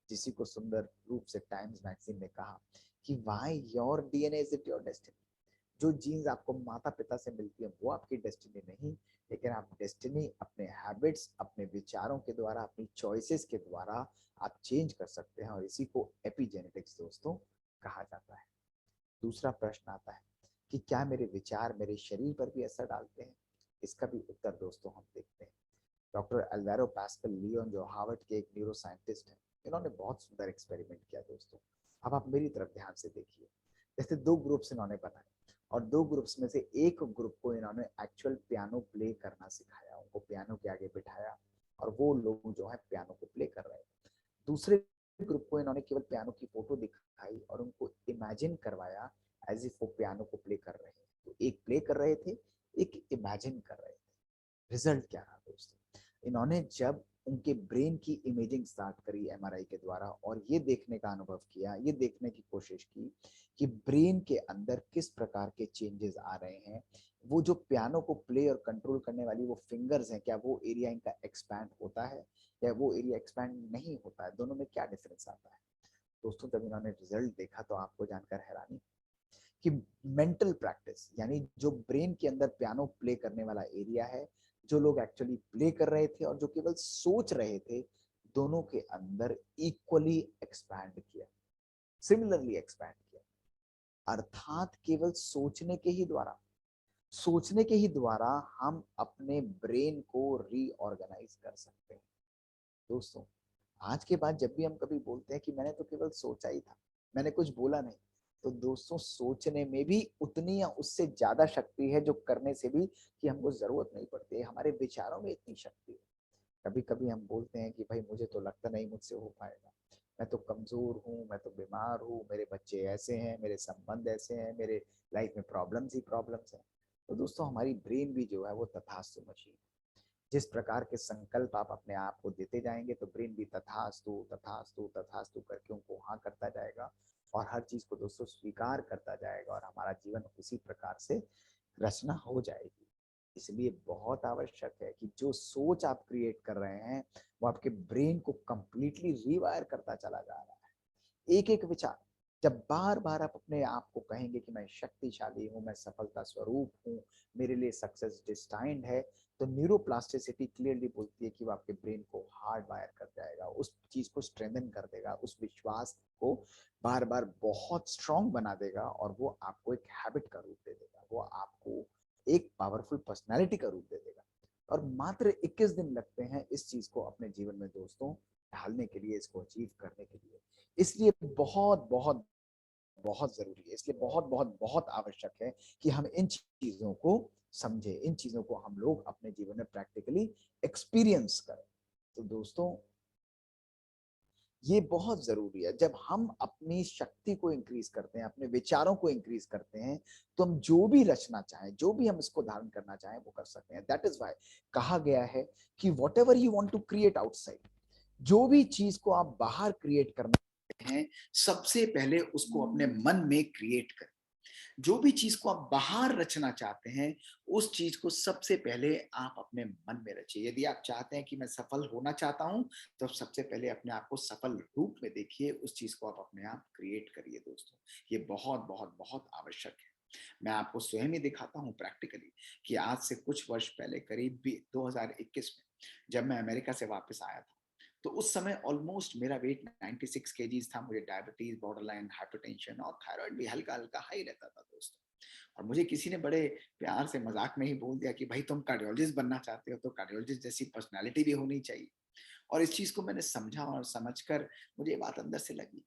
जिसी को सुंदर रूप से टाइम्स मैगजीन ने कहा कि why your DNA is it your destiny. जो जीन्स आपको माता पिता से मिलती है वो आपकी डेस्टिनी नहीं, लेकिन आप डेस्टिनी अपने हैबिट्स, अपने विचारों के द्वारा, अपनी चॉइसेस के द्वारा आप चेंज कर सकते हैं, और इसी को एपिजेनेटिक्स दोस्तों कहा जाता है। दूसरा प्रश्न आता है कि क्या मेरे विचार मेरे शरीर पर भी असर डालते हैं? इसका भी उत्तर दोस्तों हम देखते हैं। डॉक्टर अल्वारो पास्कल लियोन जो हार्वर्ड के एक न्यूरो साइंटिस्ट हैं, इन्होंने बहुत सुंदर एक्सपेरिमेंट किया दोस्तों। अब आप मेरी तरफ ध्यान से देखिए। जैसे दो ग्रुप्स इन्होंने बनाए और दो ग्रुप्स में से एक ग्रुप को इन्होंने एक्चुअल पियानो प्ले करना सिखाया, उनको पियानो के आगे बिठाया और वो लोग जो है पियानो को प्ले कर रहे हैं। दूसरे ग्रुप को इन्होंने केवल पियानो की फोटो दिखाई और उनको इमेजिन करवाया एज इफ वो पियानो को प्ले कर रहे हैं। तो एक प्ले कर रहे थे, एक इमेजिन कर रहे थे। रिजल्ट क्या रहा दोस्तों? इन्होंने जब उनके ब्रेन की इमेजिंग स्टार्ट करी एमआरआई के द्वारा और ये देखने का अनुभव किया, ये देखने की कोशिश की कि ब्रेन के अंदर किस प्रकार के चेंजेस आ रहे हैं, वो जो पियानो को प्ले और कंट्रोल करने वाली वो फिंगर्स हैं, क्या वो एरिया इनका एक्सपैंड होता है या वो एरिया एक्सपैंड नहीं होता है, दोनों में क्या डिफरेंस आता है। दोस्तों जब इन्होंने रिजल्ट देखा तो आपको जानकर हैरानी कि मेंटल प्रैक्टिस यानी जो ब्रेन के अंदर पियानो प्ले करने वाला एरिया है, जो लोग एक्चुअली प्ले कर रहे थे और जो केवल सोच रहे थे, दोनों के अंदर इक्वली एक्सपैंड किया, सिमिलरली एक्सपैंड किया। अर्थात केवल सोचने के ही द्वारा हम अपने ब्रेन को रीऑर्गेनाइज कर सकते हैं। दोस्तों आज के बाद जब भी हम कभी बोलते हैं कि मैंने तो केवल सोचा ही था, मैंने कुछ बोला नहीं, तो दोस्तों सोचने में भी उतनी या उससे ज्यादा शक्ति है जो करने से भी कि हमको जरूरत नहीं पड़ती है। हमारे विचारों में इतनी शक्ति है। कभी कभी हम बोलते हैं कि भाई मुझे तो लगता नहीं मुझसे हो पाएगा, मैं तो कमजोर हूँ, मैं तो बीमार हूँ, मेरे बच्चे ऐसे हैं, मेरे संबंध ऐसे हैं, मेरे लाइफ में प्रॉब्लम्स ही प्रॉब्लम्स हैं। तो दोस्तों हमारी ब्रेन भी जो है वो तथास्तु मशीन, जिस प्रकार के संकल्प आप अपने आप को देते जाएंगे तो ब्रेन भी तथास्तु तथास्तु तथास्तु करके उनको हाँ करता जाएगा और हर चीज को दोस्तों स्वीकार करता जाएगा और हमारा जीवन उसी प्रकार से रचना हो जाएगी। इसलिए बहुत आवश्यक है कि जो सोच आप क्रिएट कर रहे हैं वो आपके ब्रेन को कंप्लीटली रिवायर करता चला जा रहा है। एक एक विचार जब बार बार आप अपने आप को कहेंगे कि मैं शक्तिशाली हूं, मैं सफलता स्वरूप हूं, मेरे लिए सक्सेस डिस्टाइंड है, तो न्यूरोप्लास्टिसिटी क्लियरली बोलती है कि वो आपके ब्रेन को हार्ड वायर कर जाएगा, उस चीज को स्ट्रेंथन कर देगा, उस विश्वास को बार बार बहुत स्ट्रांग बना देगा और वो आपको एक हैबिट का रूप दे देगा, वो आपको एक पावरफुल पर्सनैलिटी का रूप दे देगा। और मात्र 21 दिन लगते हैं इस चीज को अपने जीवन में दोस्तों ढालने के लिए, इसको अचीव करने के लिए। इसलिए बहुत बहुत बहुत जरूरी है, इसलिए बहुत बहुत बहुत आवश्यक है कि हम इन चीजों को समझे, इन चीजों को हम लोग अपने जीवन में प्रैक्टिकली एक्सपीरियंस करें। तो दोस्तों ये बहुत जरूरी है। जब हम अपनी शक्ति को इंक्रीज करते हैं, अपने विचारों को इंक्रीज करते हैं, तो हम जो भी रचना चाहें, जो भी हम इसको धारण करना चाहें वो कर सकते हैं। दैट इज वाई कहा गया है कि whatever you want to create outside, जो भी चीज को आप बाहर क्रिएट करना है, सबसे पहले उसको अपने मन में क्रिएट करें। जो भी चीज को आप बाहर रचना चाहते हैं, उस चीज को सबसे पहले आप अपने मन में रचिए। यदि आप चाहते हैं कि मैं सफल होना चाहता हूं, तो सबसे पहले अपने आप को सफल रूप में देखिए, उस चीज को आप अपने आप क्रिएट करिए। दोस्तों ये बहुत बहुत बहुत आवश्यक है। मैं आपको स्वयं ही दिखाता हूं प्रैक्टिकली कि आज से कुछ वर्ष पहले करीब 2021 में जब मैं अमेरिका से वापस आया था, तो उस समय ऑलमोस्ट मेरा वेट 96 केजीज था। मुझे डायबिटीज, बॉर्डरलाइन हाइपरटेंशन और थायराइड भी हल्का हल्का हाई रहता था दोस्तों। और मुझे किसी ने बड़े प्यार से मजाक में ही बोल दिया कि भाई तुम कार्डियोलॉजिस्ट बनना चाहते हो तो कार्डियोलॉजिस्ट जैसी पर्सनालिटी भी होनी चाहिए। और इस चीज को मैंने समझा और समझकर मुझे ये बात अंदर से लगी।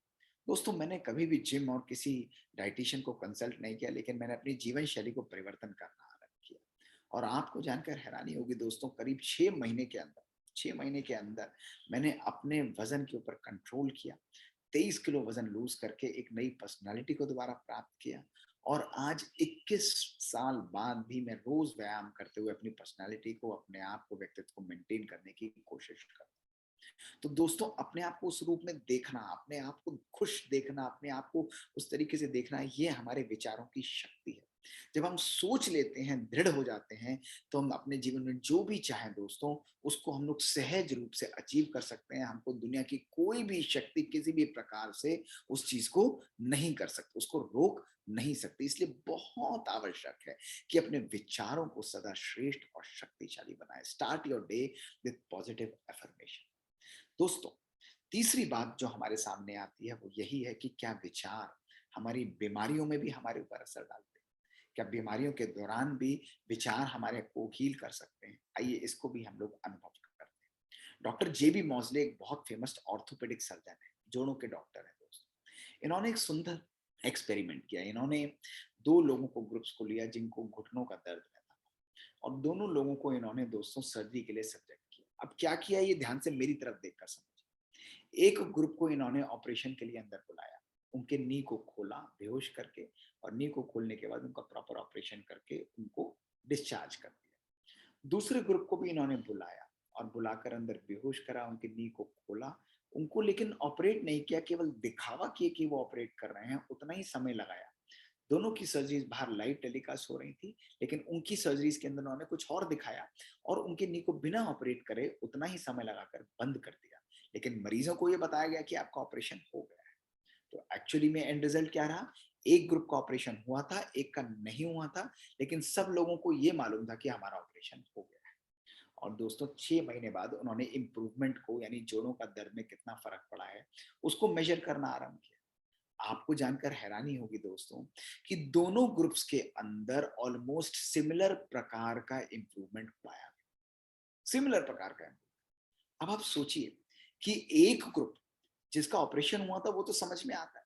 दोस्तों मैंने कभी भी जिम और किसी डाइटिशियन को कंसल्ट नहीं किया, लेकिन मैंने अपनी जीवन शैली को परिवर्तन करना आरंभ किया। और आपको जानकर हैरानी होगी दोस्तों, करीब 6 महीने के अंदर मैंने अपने वजन के ऊपर कंट्रोल किया। 23 किलो वजन लूज करके एक नई पर्सनालिटी को दोबारा प्राप्त किया, और आज 21 साल बाद भी मैं रोज व्यायाम करते हुए अपनी पर्सनालिटी को, अपने आप को, व्यक्तित्व को मेंटेन करने की कोशिश करता हूं। तो दोस्तों, अपने आप को उस रूप में देखना, अपने आप को खुश देखना, अपने आप को उस तरीके से देखना, ये हमारे विचारों की शक्ति है। जब हम सोच लेते हैं, दृढ़ हो जाते हैं, तो हम अपने जीवन में जो भी चाहें दोस्तों, उसको हम लोग सहज रूप से अचीव कर सकते हैं। हमको दुनिया की कोई भी शक्ति किसी भी प्रकार से उस चीज को नहीं कर सकती, उसको रोक नहीं सकती। इसलिए बहुत आवश्यक है कि अपने विचारों को सदा श्रेष्ठ और शक्तिशाली बनाएं। Start your day with positive affirmation. दोस्तों, तीसरी बात जो हमारे सामने आती है वो यही है कि क्या विचार हमारी बीमारियों में भी हमारे ऊपर असर डालते हैं? क्या बीमारियों के दौरान भी विचार हमारे को हील कर सकते हैं? आइए इसको भी हम लोग अनुभव करते हैं। डॉक्टर जेबी मॉज़ले एक बहुत फेमस ऑर्थोपेडिक सर्जन है, जोड़ों के डॉक्टर हैं दोस्तों। इन्होंने एक सुंदर एक्सपेरिमेंट किया। इन्होंने दो लोगों को, ग्रुप्स को लिया जिनको घुटनों का दर्द रहता था, और दोनों लोगों को इन्होंने दोस्तों सर्जरी के लिए सब्जेक्ट किया। अब क्या किया, ये ध्यान से मेरी तरफ देखकर समझिए। एक ग्रुप को इन्होंने ऑपरेशन के लिए अंदर बुलाया, उनके नी को खोला बेहोश करके, और नी को खोलने के बाद उनका प्रॉपर ऑपरेशन करके उनको डिस्चार्ज कर दिया। दूसरे ग्रुप को भी इन्होंने बुलाया और बुलाकर अंदर बेहोश करा, उनके नी को खोला, उनको लेकिन ऑपरेट नहीं किया, केवल दिखावा किए कि वो ऑपरेट कर रहे हैं, उतना ही समय लगाया। दोनों की सर्जरीज बाहर लाइव टेलीकास्ट हो रही थी, लेकिन उनकी सर्जरीज के अंदर उन्होंने कुछ और दिखाया, और उनके नी को बिना ऑपरेट करे उतना ही समय लगाकर बंद कर दिया। लेकिन मरीजों को यह बताया गया कि आपका ऑपरेशन हो गया है। तो एक्चुअली में एंड रिजल्ट क्या रहा? एक ग्रुप का ऑपरेशन हुआ था, एक का नहीं हुआ था, लेकिन सब लोगों को यह मालूम था कि हमारा ऑपरेशन हो गया है। और दोस्तों, 6 महीने बाद उन्होंने इंप्रूवमेंट को, यानी जोड़ों का दर्द में कितना फर्क पड़ा है, उसको मेजर करना आरंभ किया। आपको जानकर हैरानी होगी दोस्तों कि दोनों ग्रुप्स के अंदर ऑलमोस्ट सिमिलर प्रकार का इंप्रूवमेंट पाया गया, सिमिलर प्रकार का। अब आप सोचिए कि एक ग्रुप जिसका ऑपरेशन हुआ था वो तो समझ में आता है,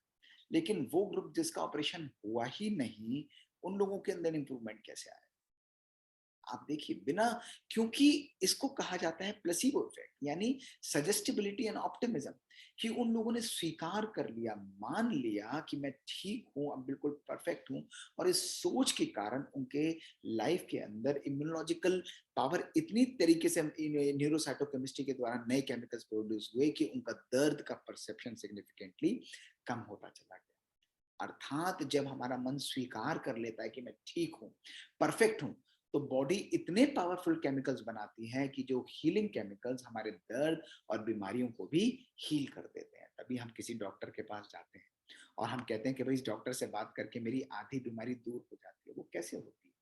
लेकिन वो ग्रुप जिसका ऑपरेशन हुआ ही नहीं, उन लोगों के अंदर इंप्रूवमेंट कैसे आया? आप देखिए, बिना, क्योंकि इसको कहा जाता है प्लेसिबो इफेक्ट, यानी सजेस्टिबिलिटी एंड ऑप्टिमिज्म, कि उन लोगों ने स्वीकार कर लिया, मान लिया कि मैं ठीक हूं, अब बिल्कुल परफेक्ट हूं, और इस सोच के कारण उनके लाइफ के अंदर इम्यूनोलॉजिकल पावर इतनी तरीके से, न्यूरोसाइटोकेमिस्ट्री के द्वारा नए केमिकल्स प्रोड्यूस हुए कि उनका दर्द का परसेप्शन सिग्निफिकेंटली कम होता चला गया। अर्थात जब हमारा मन स्वीकार कर लेता है कि मैं ठीक हूं, परफेक्ट हूं, तो बॉडी इतने पावरफुल केमिकल्स बनाती है कि जो हीलिंग केमिकल्स हमारे दर्द और बीमारियों को भी हील कर देते हैं। तभी हम किसी डॉक्टर के पास जाते हैं और हम कहते हैं कि भाई इस डॉक्टर से बात करके मेरी आधी बीमारी दूर हो जाती है। वो कैसे होती है?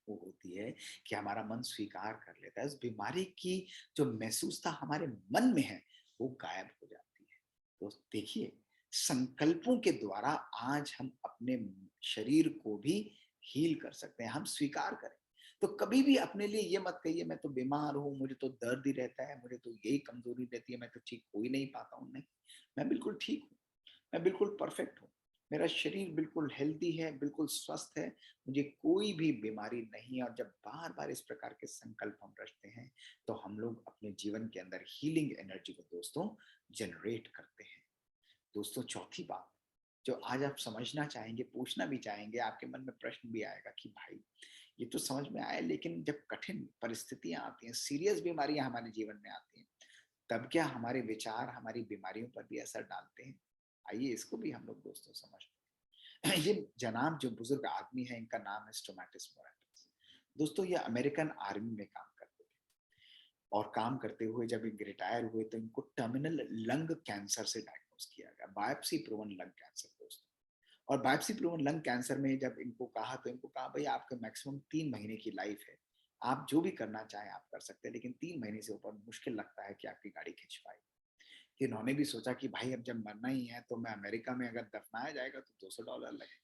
वो होती है कि हमारा मन स्वीकार कर लेता है, उस बीमारी की जो महसूसता हमारे मन में है वो गायब हो जाती है। तो देखिए, संकल्पों के द्वारा आज हम अपने शरीर को भी हील कर सकते हैं। हम स्वीकार करें, तो कभी भी अपने लिए ये मत कहिए मैं तो बीमार हूँ, मुझे तो दर्द ही रहता है, मुझे तो यही कमजोरी रहती है, मैं तो ठीक हो ही नहीं पाता हूँ। नहीं, मैं बिल्कुल ठीक हूँ, मैं बिल्कुल परफेक्ट हूँ, मेरा शरीर बिल्कुल हेल्दी है, बिल्कुल स्वस्थ है, मुझे कोई भी बीमारी नहीं है। और जब बार बार इस प्रकार के संकल्प हम रचते हैं, तो हम लोग अपने जीवन के अंदर हीलिंग एनर्जी को दोस्तों जनरेट करते हैं। दोस्तों, चौथी बात जो आज आप समझना चाहेंगे, पूछना भी चाहेंगे, आपके मन में प्रश्न भी आएगा कि भाई ये तो समझ में आया, लेकिन जब कठिन परिस्थितियां आती हैं, सीरियस बीमारियां हमारे जीवन में आती हैं, तब क्या हमारे विचार हमारी बीमारियों पर भी असर डालते हैं? आइए इसको भी हम लोग दोस्तों समझते हैं। ये जनाब जो बुजुर्ग आदमी है, इनका नाम है स्टोमैटिस मोराटिस। दोस्तों, ये अमेरिकन आर्मी में काम करते थे, और काम करते हुए जब इनके रिटायर हुए तो इनको टर्मिनल लंग कैंसर से डायग्नोस किया गया, बायोप्सी प्रूवन लंग कैंसर दोस्तों। और बायोप्सी प्रूवन लंग कैंसर में जब इनको कहा, तो इनको कहा भाई आपका मैक्सिमम 3 महीने की लाइफ है, आप जो भी करना चाहें आप कर सकते हैं, लेकिन 3 महीने से ऊपर मुश्किल लगता है कि आपकी गाड़ी खिंच पाए। इन्होंने भी सोचा कि भाई अब जब मरना ही है, तो मैं अमेरिका में अगर दफनाया जाएगा तो $200 लगे,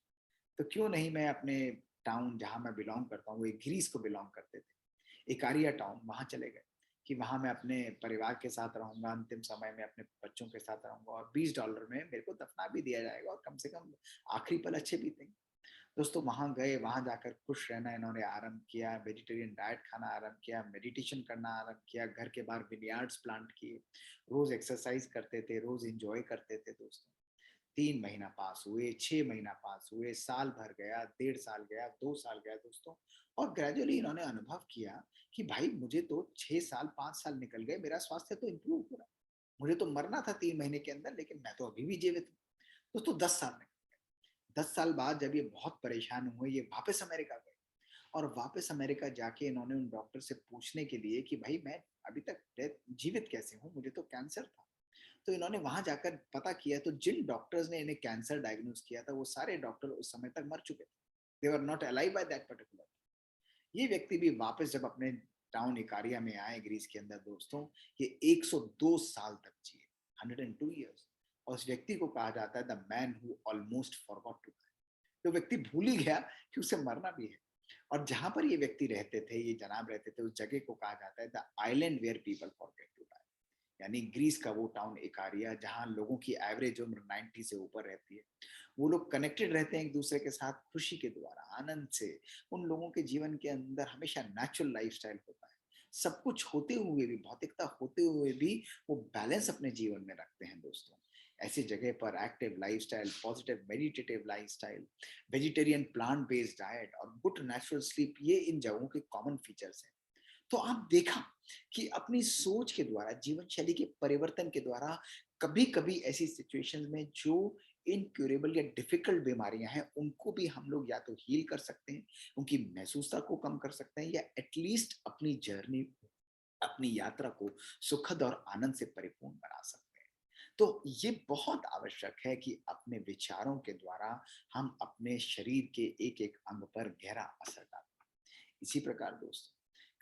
तो क्यों नहीं मैं अपने टाउन जहां मैं बिलोंग करता हूँ, वो एक ग्रीस को बिलोंग करते थे, इकारिया टाउन, वहां चले गए कि वहां मैं अपने परिवार के साथ रहूंगा, अंतिम समय में अपने बच्चों के साथ रहूंगा, और $20 में मेरे को दफना भी दिया जाएगा, और कम से कम आखिरी पल अच्छे बीतेंगे। दोस्तों वहां गए, वहां जाकर खुश रहना इन्होंने आरंभ किया, वेजिटेरियन डाइट खाना आरंभ किया, मेडिटेशन करना आरंभ किया, घर के बाहर विनयार्ड्स प्लांट किए, रोज एक्सरसाइज करते थे, रोज एंजॉय करते थे दोस्तों। 3 महीना पास हुए, 6 महीना पास हुए, साल भर गया, 1.5 साल गया, 2 साल गया दोस्तों। और ग्रेजुअली इन्होंने अनुभव किया कि भाई मुझे तो 6 साल 5 साल निकल गए, मेरा स्वास्थ्य तो इंप्रूव हो रहा, मुझे तो मरना था 3 महीने के अंदर, लेकिन मैं तो अभी भी जीवित हूँ। दोस्तों 10 साल में, 10 साल बाद जब ये बहुत परेशान हुए, ये वापस अमेरिका गए। और वापस अमेरिका जाके इन्होंने उन डॉक्टर से पूछने के लिए कि भाई मैं अभी तक जीवित कैसे हूँ, मुझे तो कैंसर था। तो इन्होंने वहां जाकर पता किया, तो जिन डॉक्टर्स ने इन्हें कैंसर डायग्नोस किया था वो सारे डॉक्टर उस समय तक मर चुके थे। They were not alive by that particular. ये व्यक्ति भी वापस जब अपने टाउन इकारिया में आए ग्रीस के अंदर दोस्तों, ये 102 साल तक जिए, 102 ईयर्स। और उस व्यक्ति को कहा जाता है the man who almost forgot to die. तो व्यक्ति भूल ही गया कि उसे मरना भी है। और जहां पर ये व्यक्ति रहते थे, ये जनाब रहते थे, उस जगह को कहा जाता है the island where people forget to die. यानी ग्रीस का वो टाउन इकारिया जहां लोगों की एवरेज उम्र 90 से ऊपर रहती है। वो लोग कनेक्टेड रहते हैं एक दूसरे के साथ खुशी के द्वारा, आनंद से। उन लोगों के जीवन के अंदर हमेशा नेचुरल लाइफस्टाइल होता है। सब कुछ होते हुए भी, भौतिकता होते हुए भी, वो बैलेंस अपने जीवन में रखते हैं दोस्तों। ऐसी जगह पर active lifestyle, positive meditative lifestyle, vegetarian plant based diet और गुड नेचुरल स्लीप, ये इन जगहों के कॉमन फीचर्स हैं। तो आप देखा कि अपनी सोच के द्वारा, जीवन शैली के परिवर्तन के द्वारा, कभी कभी ऐसी सिचुएशंस में जो इनक्यूरेबल या डिफिकल्ट बीमारियां हैं उनको भी हम लोग या तो हील कर सकते हैं, उनकी महसूसता को कम कर सकते हैं, या एटलीस्ट अपनी जर्नी, अपनी यात्रा को सुखद और आनंद से परिपूर्ण बना सकते हैं। तो ये बहुत आवश्यक है कि अपने विचारों के द्वारा हम अपने शरीर के एक एक अंग पर गहरा असर डालें। इसी प्रकार दोस्तों,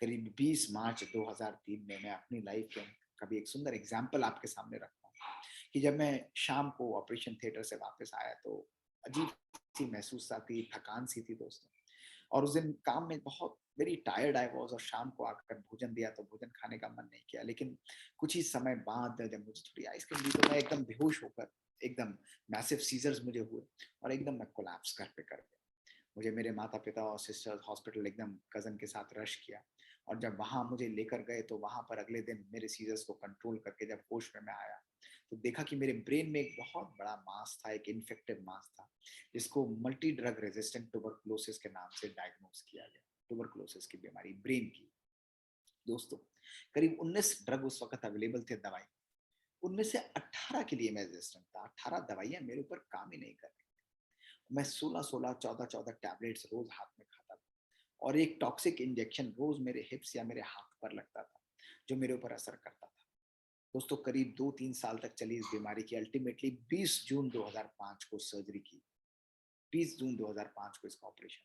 करीब 20 मार्च 2003 में मैं अपनी लाइफ के कभी एक सुंदर एग्जाम्पल आपके सामने रखता हूँ कि जब मैं शाम को ऑपरेशन थिएटर से वापस आया तो अजीब सी महसूस थी, थकान सी थी दोस्तों। और उस दिन काम में बहुत वेरी टायर्ड आई वाज, और शाम को आकर भोजन दिया तो भोजन खाने का मन नहीं किया। लेकिन कुछ ही समय बाद जब मुझे थोड़ी आइसक्रीम दी तो मैं एकदम बेहोश होकर, एकदम मैसिव सीजर्स मुझे हुए और एकदम मैं कोलैप्स घर पे कर गया। मुझे मेरे माता पिता और सिस्टर्स हॉस्पिटल एकदम कजन के साथ रश किया। और जब वहां मुझे लेकर गए तो वहां पर अगले दिन मेरे सीजर्स को कंट्रोल करके जब होश में मैं आया तो देखा कि मेरे ब्रेन में एक बहुत बड़ा मास था, एक इन्फेक्टिव मास था, जिसको मल्टी ड्रग रेजिस्टेंट ट्यूबरकुलोसिस के नाम से डायग्नोस किया गया। ट्यूबरकुलोसिस की बीमारी ब्रेन की दोस्तों। करीब 19 ड्रग उस वक्त अवेलेबल थे, दवाई। उनमें से 18 के लिए मैं रेजिस्टेंट था। 18 दवाइयां मेरे ऊपर काम ही नहीं कर रही। मैं 16-16, 14-14 टैबलेट्स रोज हाथ में खाता था, और एक टॉक्सिक इंजेक्शन रोज मेरे हिप्स या मेरे हाथ पर लगता था, जो मेरे ऊपर असर करता था। दोस्तों करीब 2-3 साल तक चली इस बीमारी की। अल्टीमेटली 20 जून 2005 को सर्जरी की। 20 जून 2005 को इसका ऑपरेशन।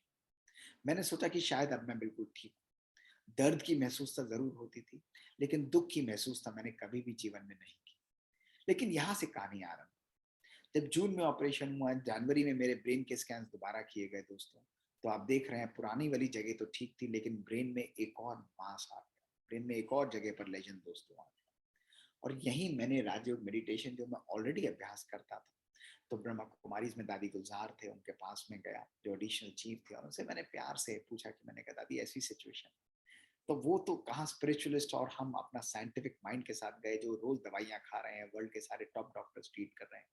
मैंने सोचा कि शायद अब मैं बिल्कुल ठीक हूँ। दर्द की महसूसता जरूर होती थी, लेकिन दुख की महसूसता मैंने कभी भी जीवन में नहीं की। लेकिन यहाँ से कहानी आरंभ। जब जून में ऑपरेशन हुआ, जनवरी में मेरे ब्रेन के स्कैन दोबारा किए गए दोस्तों, तो आप देख रहे हैं पुरानी वाली जगह तो ठीक थी, लेकिन ब्रेन में एक और मास आ गया। ब्रेन में एक और जगह पर लेजन दोस्तों आ गया। और यही मैंने राजयोग मेडिटेशन जो मैं ऑलरेडी अभ्यास करता था, तो ब्रह्मा कुमारीज में दादी गुलजार थे, उनके पास में गया जो एडिशनल चीफ थे, और उनसे मैंने प्यार से पूछा कि मैंने कहा दादी ऐसी सिचुएशन। तो वो तो कहाँ स्पिरिचुअलिस्ट, और हम अपना साइंटिफिक माइंड के साथ गए जो रोज दवाइयां खा रहे हैं, वर्ल्ड के सारे टॉप डॉक्टर्स ट्रीट कर रहे हैं।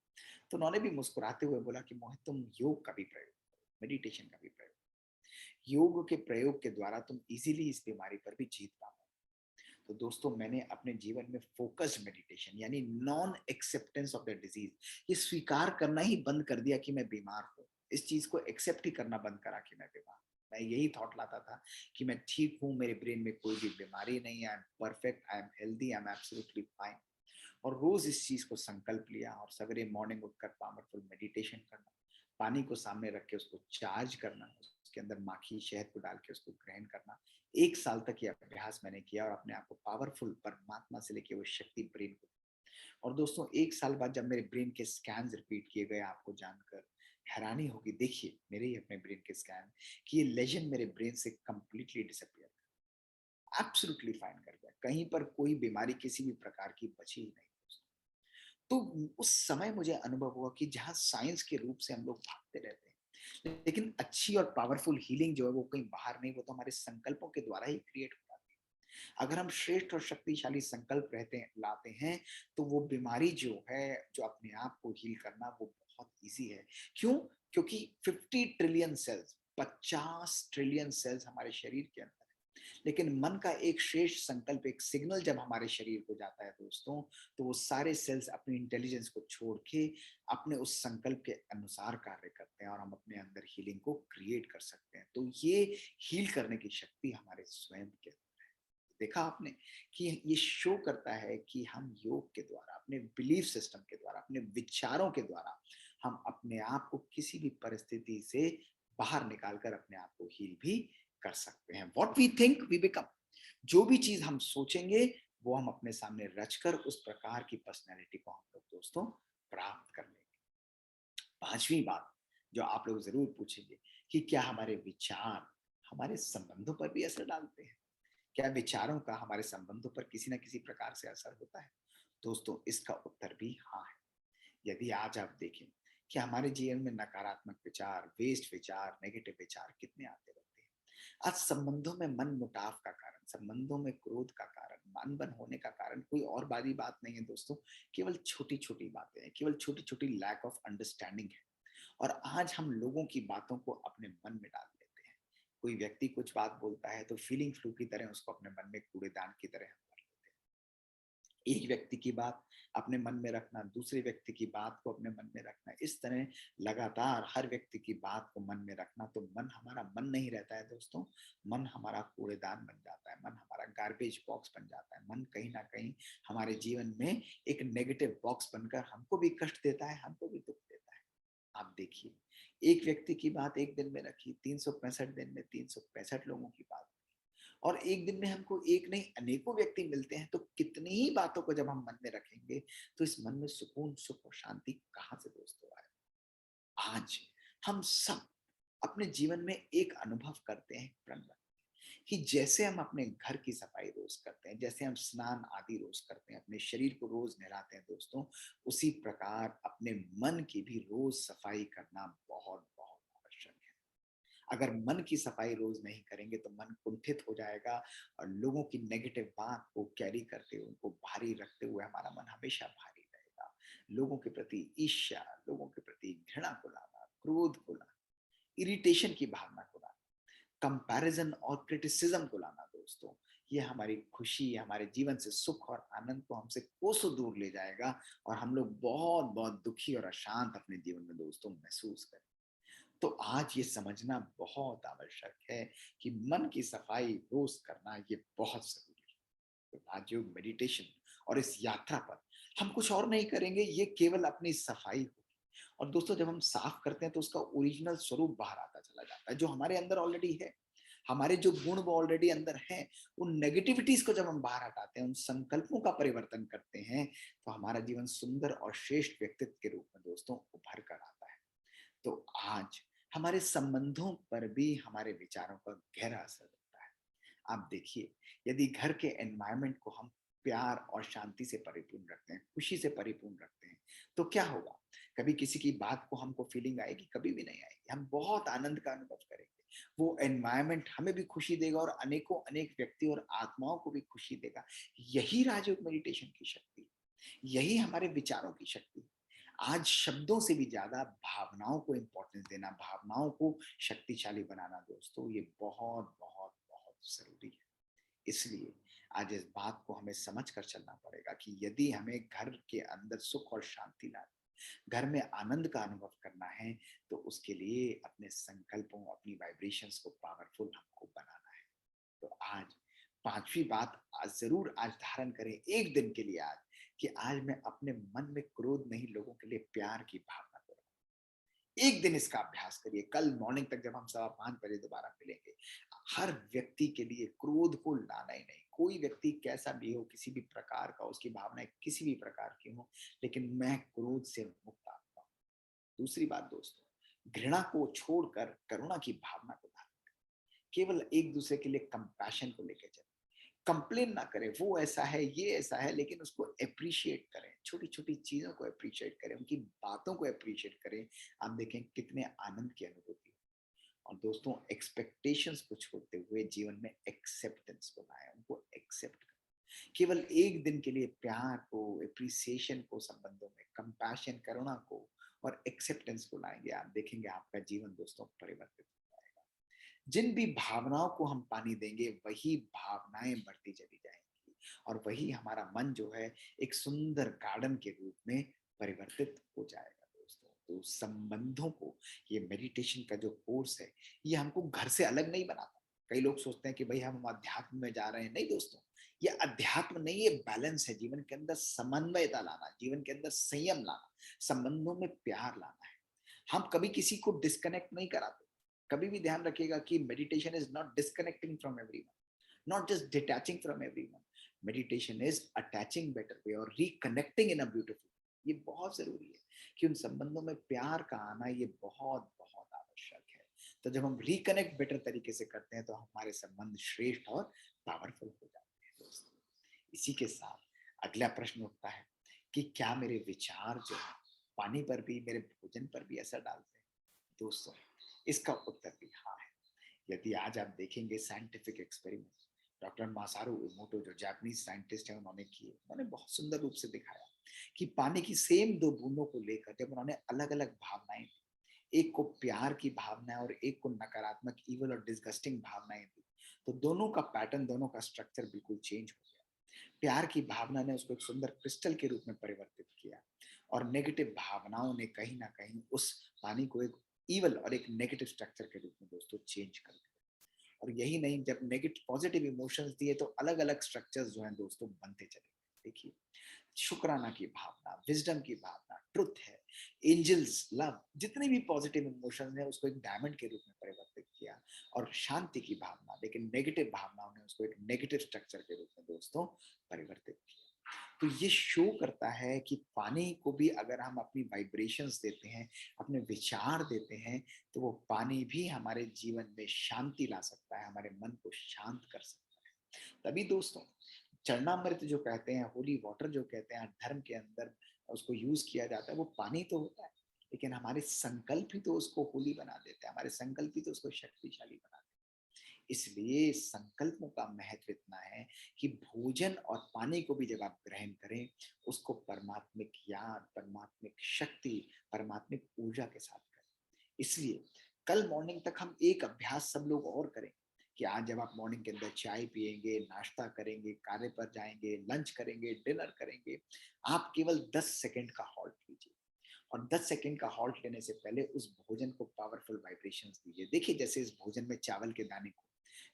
तो उन्होंने भी मुस्कुराते हुए बोला कि मोहित तुम योग का भी प्रयोग करो, मेडिटेशन का भी प्रयोग। योग के प्रयोग के द्वारा तुम इजीली इस बीमारी पर भी जीत पाओ। तो दोस्तों मैंने अपने जीवन में फोकस्ड मेडिटेशन यानी non acceptance of the disease, ये स्वीकार करना ही बंद कर दिया कि मैं बीमार हूँ। इस चीज को एक्सेप्ट ही करना बंद करा कि मैं बीमार हूँ। मैं यही थॉट लाता था कि मैं ठीक हूँ, मेरे ब्रेन में कोई भी बीमारी नहीं है, I am perfect, I am healthy, I am absolutely fine. और रोज इस चीज को संकल्प लिया, और सवेरे मॉर्निंग उठकर पावरफुल मेडिटेशन करना, पानी को सामने रख के उसको चार्ज करना, उसके अंदर माखी शहद को डाल के उसको ग्रहण करना। 1 साल तक ये अभ्यास मैंने किया और अपने आप को पावरफुल परमात्मा से लेके वो शक्ति ब्रेन को। और दोस्तों 1 साल बाद जब मेरे ब्रेन के स्कैन रिपीट किए गए, आपको जानकर हैरानी होगी, देखिए मेरे ही अपने ब्रेन के स्कैन, कि ये लेजन मेरे ब्रेन से कंप्लीटली डिसअपियर, एब्सोल्युटली फाइन कर गया। कहीं पर कोई बीमारी किसी भी प्रकार की बची ही नहीं। तो उस समय मुझे अनुभव हुआ कि जहां साइंस के रूप से हम लोग भागते रहते हैं, लेकिन अच्छी और पावरफुल हीलिंग जो है वो कहीं बाहर नहीं, वो तो हमारे संकल्पों के द्वारा ही क्रिएट हो जाती है। अगर हम श्रेष्ठ और शक्तिशाली संकल्प रहते हैं, लाते हैं, तो वो बीमारी जो है, जो अपने आप को हील करना, वो बहुत ईजी है। क्यों? क्योंकि 50 ट्रिलियन सेल्स, 50 ट्रिलियन सेल्स हमारे शरीर के अंदर, लेकिन मन का एक श्रेष्ठ संकल्प, एक सिग्नल जब हमारे शरीर को जाता है दोस्तों, तो वो सारे सेल्स अपनी इंटेलिजेंस को छोड़ के अपने उस संकल्प के अनुसार कार्य करते हैं और हम अपने अंदर हीलिंग को क्रिएट कर सकते हैं। तो ये हील करने की शक्ति हमारे स्वयं के अंदर है। देखा आपने कि ये शो करता है कि हम योग के द्वारा, अपने बिलीफ सिस्टम के द्वारा, अपने विचारों के द्वारा हम अपने आप को किसी भी परिस्थिति से बाहर निकालकर अपने आप को हील भी कर सकते हैं। What we think we become. जो भी चीज हम सोचेंगे वो हम अपने सामने रचकर उस प्रकार की पर्सनैलिटी को हम लोग दोस्तों प्राप्त कर लेंगे। पांचवी बात जो आप लोग जरूर पूछेंगे कि क्या हमारे विचार हमारे संबंधों पर भी असर डालते हैं? क्या विचारों का हमारे संबंधों पर किसी ना किसी प्रकार से असर होता है? दोस्तों, इसका उत्तर भी हाँ है। यदि आज आप देखें कि हमारे जीवन में नकारात्मक विचार, वेस्ट विचार, नेगेटिव विचार कितने आते रहते हैं। आज संबंधों में मन मुटाव का कारण, संबंधों में क्रोध का कारण, अनबन होने का कारण कोई और बड़ी बात नहीं है दोस्तों, केवल छोटी छोटी बातें हैं, केवल छोटी छोटी लैक ऑफ अंडरस्टैंडिंग है। और आज हम लोगों की बातों को अपने मन में डाल लेते हैं। कोई व्यक्ति कुछ बात बोलता है तो फीलिंग फ्लू की तरह उसको अपने मन में कूड़ेदान की तरह हम भर लेते हैं। एक व्यक्ति की बात अपने मन में रखना, दूसरे व्यक्ति की बात को अपने मन में रखना, इस तरह लगातार हर व्यक्ति की बात को मन में रखना, तो मन हमारा मन नहीं रहता है दोस्तों। मन हमारा कूड़ेदान बन जाता है, मन हमारा गार्बेज बॉक्स बन जाता है। मन कहीं ना कहीं हमारे जीवन में एक नेगेटिव बॉक्स बनकर हमको भी कष्ट देता है, हमको भी दुख देता है। आप देखिए, एक व्यक्ति की बात एक दिन में रखी, 365 दिन में 365 लोगों की बात, और एक दिन में हमको एक नहीं अनेकों व्यक्ति मिलते हैं, तो कितनी ही बातों को जब हम मन में रखेंगे तो इस मन में सुकून, सुख और शांति कहां से दोस्तों आए? आज हम सब अपने जीवन में एक अनुभव करते हैं प्रणव, कि जैसे हम अपने घर की सफाई रोज करते हैं, जैसे हम स्नान आदि रोज करते हैं, अपने शरीर को रोज नहलाते हैं दोस्तों, उसी प्रकार अपने मन की भी रोज सफाई करना बहुत बहुत आवश्यक है। अगर मन की सफाई रोज नहीं करेंगे तो मन कुंठित हो जाएगा, और लोगों की नेगेटिव बात को कैरी करते हुए, उनको भारी रखते हुए हमारा मन हमेशा भारी रहेगा। लोगों के प्रति ईर्ष्या, लोगों के प्रति घृणा को लाना, क्रोध को लाना, इरिटेशन की भावना को लाना, कंपैरिजन और क्रिटिसिज्म को लाना दोस्तों, ये हमारी खुशी, हमारे जीवन से सुख और आनंद को हमसे कोसों दूर ले जाएगा, और हम लोग बहुत बहुत दुखी और अशांत अपने जीवन में दोस्तों महसूस करें। तो आज ये समझना बहुत आवश्यक है कि मन की सफाई रोज करना ये बहुत जरूरी है। तो राजयोग मेडिटेशन और इस यात्रा पर हम कुछ और नहीं करेंगे, ये केवल अपनी सफाई होगी। और दोस्तों, जब हम साफ करते हैं तो उसका ओरिजिनल स्वरूप बाहर आता चला जाता है, जो हमारे अंदर ऑलरेडी है। हमारे जो गुण वो ऑलरेडी अंदर हैं, उन नेगेटिविटीज को जब हम बाहर हटाते हैं, उन संकल्पों का परिवर्तन करते हैं, तो हमारा जीवन सुंदर और श्रेष्ठ व्यक्तित्व के रूप में दोस्तों उभर कर आता है। तो आज हमारे संबंधों पर भी हमारे विचारों का गहरा असर होता है। आप देखिए, यदि घर के एनवायरनमेंट को हम प्यार और शांति से परिपूर्ण रखते हैं, खुशी से परिपूर्ण रखते हैं, तो क्या होगा? कभी किसी की बात को हमको फीलिंग आएगी? कभी भी नहीं आएगी। हम बहुत आनंद का अनुभव करेंगे। वो एनवायरनमेंट हमें भी खुशी देगा और अनेकों अनेक व्यक्ति और आत्माओं को भी खुशी देगा। यही राजयोग मेडिटेशन की शक्ति है। यही हमारे विचारों की शक्ति है। आज शब्दों से भी ज्यादा भावनाओं को इंपॉर्टेंस देना, भावनाओं को शक्तिशाली बनाना दोस्तों, ये बहुत बहुत बहुत जरूरी है। इसलिए आज इस बात को हमें समझ कर चलना पड़ेगा कि यदि हमें घर के अंदर सुख और शांति लाना, घर में आनंद का अनुभव करना है, तो उसके लिए अपने संकल्पों, अपनी वाइब्रेशंस को पावरफुल हमको बनाना है। तो आज पांचवी बात आज जरूर आज धारण करें एक दिन के लिए, आज कि आज मैं अपने मन में क्रोध नहीं, लोगों के लिए प्यार की भावना करूं। एक दिन इसका अभ्यास करिए। कल मॉर्निंग तक जब हम 5:15 दोबारा मिलेंगे, हर व्यक्ति के लिए क्रोध को लाना ही नहीं। कोई व्यक्ति कैसा भी हो, किसी भी प्रकार का, उसकी भावनाएं किसी भी प्रकार की हो, लेकिन मैं क्रोध से मुक्त आत्मा हूं। दूसरी बात दोस्तों, घृणा को छोड़कर करुणा की भावना को धारण, केवल एक दूसरे के लिए कंपैशन को लेकर चले। कंप्लेन ना करें, वो ऐसा है, ये ऐसा है, लेकिन उसको अप्रिशिएट करें, छोटी-छोटी चीज़ों को अप्रिशिएट करें, उनकी बातों को अप्रिशिएट करें। आप देखें कितने आनंद की अनुभूति। और दोस्तों, एक्सपेक्टेशंस को छोड़ते हुए जीवन में एक्सेप्टेंस को लाएं, उनको एक्सेप्ट करें। केवल एक दिन के लिए प्यार को, एप्रिसिएशन को संबंधों में, कंपैशन, करुणा को और एक्सेप्टेंस को लाएंगे, आप देखेंगे आपका जीवन दोस्तों परिवर्तित हो जाएगा। जिन भी भावनाओं को हम पानी देंगे वही भावनाएं बढ़ती चली जाएंगी और वही हमारा मन जो है एक सुंदर गार्डन के रूप में परिवर्तित हो जाएगा दोस्तों। तो संबंधों को, ये मेडिटेशन का जो कोर्स है, ये हमको घर से अलग नहीं बनाता। कई लोग सोचते हैं कि भाई हम अध्यात्म में जा रहे हैं। नहीं दोस्तों, ये अध्यात्म नहीं, ये बैलेंस है। जीवन के अंदर समन्वयता लाना, जीवन के अंदर संयम लाना, संबंधों में प्यार लाना है। हम कभी किसी को डिस्कनेक्ट नहीं कराते। कभी भी ध्यान रखिएगा कि meditation is not disconnecting from everyone, not just detaching from everyone. Meditation is attaching better way और रिकनेक्टिंग इन अ ब्यूटीफुल। ये बहुत जरूरी है कि उन संबंधों में प्यार का आना ये बहुत बहुत आवश्यक है। तो जब हम रिकनेक्ट बेटर तरीके से करते हैं तो हमारे संबंध श्रेष्ठ और पावरफुल हो जाते हैं दोस्तों। इसी के साथ अगला प्रश्न उठता है कि क्या मेरे विचार जो है पानी पर भी, मेरे भोजन पर भी असर डालते हैं? दोस्तों, इसका उत्तर भी हाँ है। यदि आज आप देखेंगे साइंटिफिक एक्सपेरिमेंट, डॉक्टर मासारू इमोटो जो जापानीज साइंटिस्ट हैं उन्होंने किए, उन्होंने बहुत सुंदर रूप से दिखाया कि पानी की सेम दो बूंदों को लेकर जब उन्होंने अलग अलग भावनाएं दी, एक को प्यार की भावना और एक को नकारात्मक, ईवल और डिस्गस्टिंग भावनाएं दी, तो दोनों का पैटर्न, दोनों का स्ट्रक्चर बिल्कुल चेंज हो गया। प्यार की भावना ने उसको एक सुंदर क्रिस्टल के रूप में परिवर्तित किया और नेगेटिव भावनाओं ने कहीं ना कहीं उस पानी को एक ईवल और एक नेगेटिव स्ट्रक्चर के रूप में दोस्तों चेंज कर दिया। और यही नहीं, जब नेगेटिव पॉजिटिव इमोशंस दिए तो अलग अलग स्ट्रक्चर्स जो हैं दोस्तों बनते चले गए। देखिए, शुक्राना की भावना, विजडम की भावना, ट्रुथ है, एंजल्स, लव, जितने भी पॉजिटिव इमोशंस हैं उसको एक डायमंड के रूप में परिवर्तित किया। और शांति की भावना, लेकिन नेगेटिव भावनाओं ने उसको एक नेगेटिव स्ट्रक्चर के रूप में दोस्तों परिवर्तित किया। तो ये शो करता है कि पानी को भी अगर हम अपनी वाइब्रेशंस देते हैं, अपने विचार देते हैं, तो वो पानी भी हमारे जीवन में शांति ला सकता है, हमारे मन को शांत कर सकता है। तभी दोस्तों, चरणामृत जो कहते हैं, होली वाटर जो कहते हैं, धर्म के अंदर उसको यूज किया जाता है, वो पानी तो होता है, लेकिन हमारे संकल्प ही तो उसको होली बना देते हैं, हमारे संकल्प ही तो उसको शक्तिशाली बना देते हैं। इसलिए संकल्पों का महत्व इतना है कि भोजन और पानी को भी जब आप ग्रहण करें, उसको परमात्मिक याद, परमात्मिक शक्ति, परमात्मिक ऊर्जा के साथ करें। इसलिए कल मॉर्निंग तक हम एक अभ्यास सब लोग और करें कि आज जब आप मॉर्निंग के अंदर चाय पिएंगे, नाश्ता करेंगे, कार्य पर जाएंगे, लंच करेंगे, डिनर करेंगे, आप केवल 10 सेकंड का हॉल्ट लीजिए और 10 सेकंड का हॉल्ट लेने से पहले उस भोजन को पावरफुल वाइब्रेशंस दीजिए। देखिए, जैसे इस भोजन में चावल के दाने को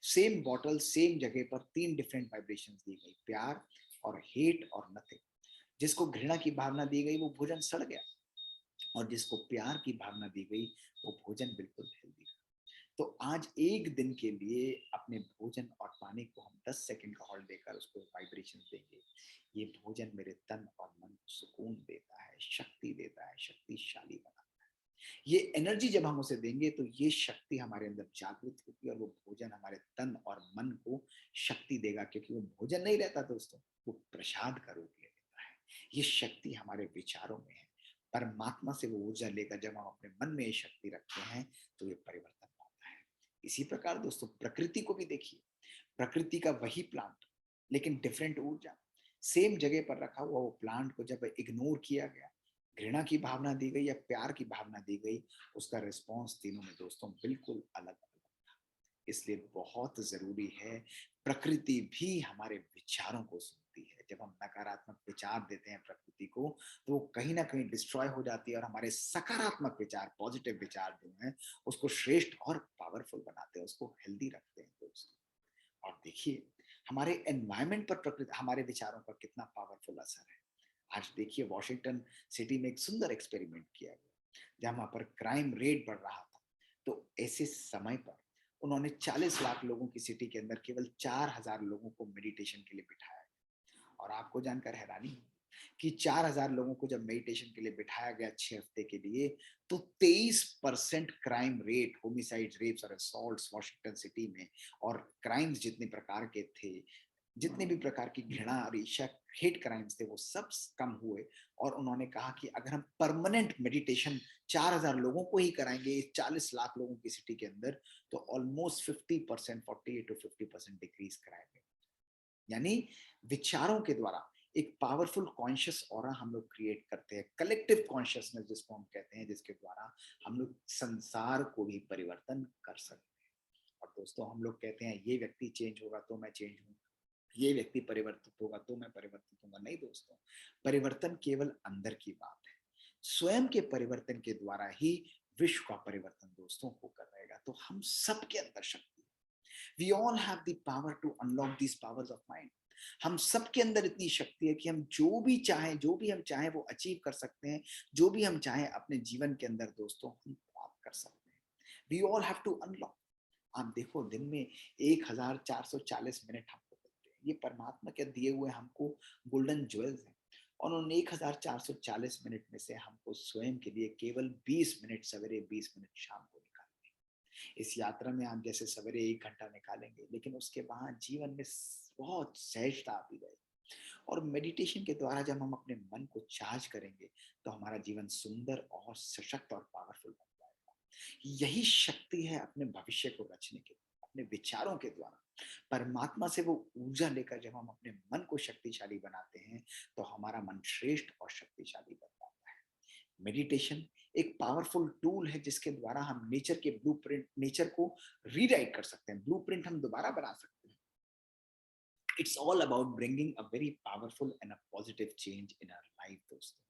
सेम बॉटल, सेम जगह पर 3 डिफरेंट वाइब्रेशंस दी गई, प्यार और हेट और नथिंग। जिसको घृणा की भावना दी गई वो भोजन सड़ गया और जिसको प्यार की भावना दी गई वो भोजन बिल्कुल हेल्दी। तो आज एक दिन के लिए अपने भोजन और पानी को हम 10 सेकंड का हॉल्ट देकर उसको वाइब्रेशन देंगे। ये भोजन मेरे तन और मन को सुकून देता है, शक्ति देता है, शक्तिशाली बनाता है। ये एनर्जी जब हम उसे देंगे तो ये शक्ति हमारे अंदर जागृत होगी और वो भोजन हमारे तन और मन को शक्ति देगा, क्योंकि वो भोजन नहीं रहता दोस्तों, वो प्रसाद का रूप ले लेता है। ये शक्ति हमारे विचारों में है। परमात्मा से वो ऊर्जा लेकर जब हम अपने मन में ये शक्ति रखते हैं तो ये परिवर्तन आता है। इसी प्रकार दोस्तों, प्रकृति को भी देखिए। प्रकृति का वही प्लांट, लेकिन डिफरेंट ऊर्जा, सेम जगह पर रखा हुआ वो प्लांट को जब इग्नोर किया गया, घृणा की भावना दी गई या प्यार की भावना दी गई, उसका रिस्पॉन्स तीनों में दोस्तों बिल्कुल अलग अलग था। इसलिए बहुत जरूरी है, प्रकृति भी हमारे विचारों को सुनती है। जब हम नकारात्मक विचार देते हैं प्रकृति को, तो वो कहीं ना कहीं डिस्ट्रॉय हो जाती है और हमारे सकारात्मक विचार, पॉजिटिव विचार जो हैं, उसको श्रेष्ठ और पावरफुल बनाते हैं, उसको हेल्दी रखते हैं दोस्तों। और देखिए, हमारे एनवायरनमेंट पर प्रकृति, हमारे विचारों का कितना पावरफुल असर है। आज देखिए, वॉशिंगटन सिटी में एक सुंदर एक्सपेरिमेंट किया गया जहां वहां पर क्राइम रेट बढ़ रहा था। तो ऐसे समय पर उन्होंने 40 लाख लोगों की सिटी के अंदर केवल 4000 लोगों को मेडिटेशन के लिए बिठाया गया। और आपको जानकर हैरानी होगी कि 4000 लोगों को जब मेडिटेशन के लिए बिठाया गया 6 हफ्ते के लिए, तो 23% क्राइम रेट, होमिसाइड, रेप्स और असॉल्ट्स वॉशिंगटन सिटी में, और क्राइम्स जितने प्रकार के थे, जितने भी प्रकार की घृणा और ईर्ष्या, हेट क्राइम्स थे, वो सब कम हुए। और उन्होंने कहा कि अगर हम परमानेंट मेडिटेशन 4000 लोगों को ही कराएंगे 40 लाख लोगों की सिटी के अंदर, तो ऑलमोस्ट 50%, 48 to 50% डिक्रीज कराएंगे। यानी विचारों के द्वारा एक पावरफुल कॉन्शियस ऑरा हम लोग क्रिएट करते हैं, कलेक्टिव कॉन्शियसनेस जिसको हम कहते हैं, जिसके द्वारा हम लोग संसार को भी परिवर्तन कर सकते हैं। और दोस्तों, हम लोग कहते हैं ये व्यक्ति चेंज होगा तो मैं चेंज हूँ, ये व्यक्ति परिवर्तित होगा तो मैं परिवर्तित होगा। नहीं दोस्तों, परिवर्तन केवल अंदर की बात है। स्वयं के परिवर्तन के द्वारा ही विश्व का परिवर्तन दोस्तों होकर रहेगा। तो हम सबके अंदर शक्ति है। We all have the power to unlock this powers of mind. हम सबके अंदर इतनी शक्ति है कि हम जो भी चाहें, जो भी हम चाहें वो अचीव कर सकते हैं। जो भी हम चाहें अपने जीवन के अंदर दोस्तों हम प्राप्त कर सकते हैं। We all have to unlock. आप देखो, दिन में 1440 मिनट हमको मिलते हैं। ये परमात्मा के दिए हुए हमको गोल्डन ज्वेल्स हैं। और उन 1440 मिनट में से हमको स्वयं के लिए केवल 20 मिनट सवेरे, 20 मिनट शाम को निकालने हैं। इस यात्रा में आप जैसे सवेरे 1 घंटा निकालेंगे, लेकिन उसके बाद जीवन में बहुत सहजता आती रहेगी। और मेडिटेशन के द्वारा जब हम अपने मन को चार्ज करेंगे, तो हमारा जीवन सुंदर और सशक्त और पावरफुल बन जाएगा। यही शक्ति है अपने भविष्य को रचने की, अपने विचारों के द्वारा। परमात्मा से वो ऊर्जा लेकर जब हम अपने मन को शक्तिशाली बनाते हैं, तो हमारा मन श्रेष्ठ और शक्तिशाली बन जाता है। मेडिटेशन एक पावरफुल टूल है, जिसके द्वारा हम नेचर के ब्लूप्रिंट, नेचर को रीराइट कर सकते हैं। ब्लूप्रिंट हम दोबारा बना सकते हैं। It's all about bringing a very powerful and a positive change in our life दोस्तों।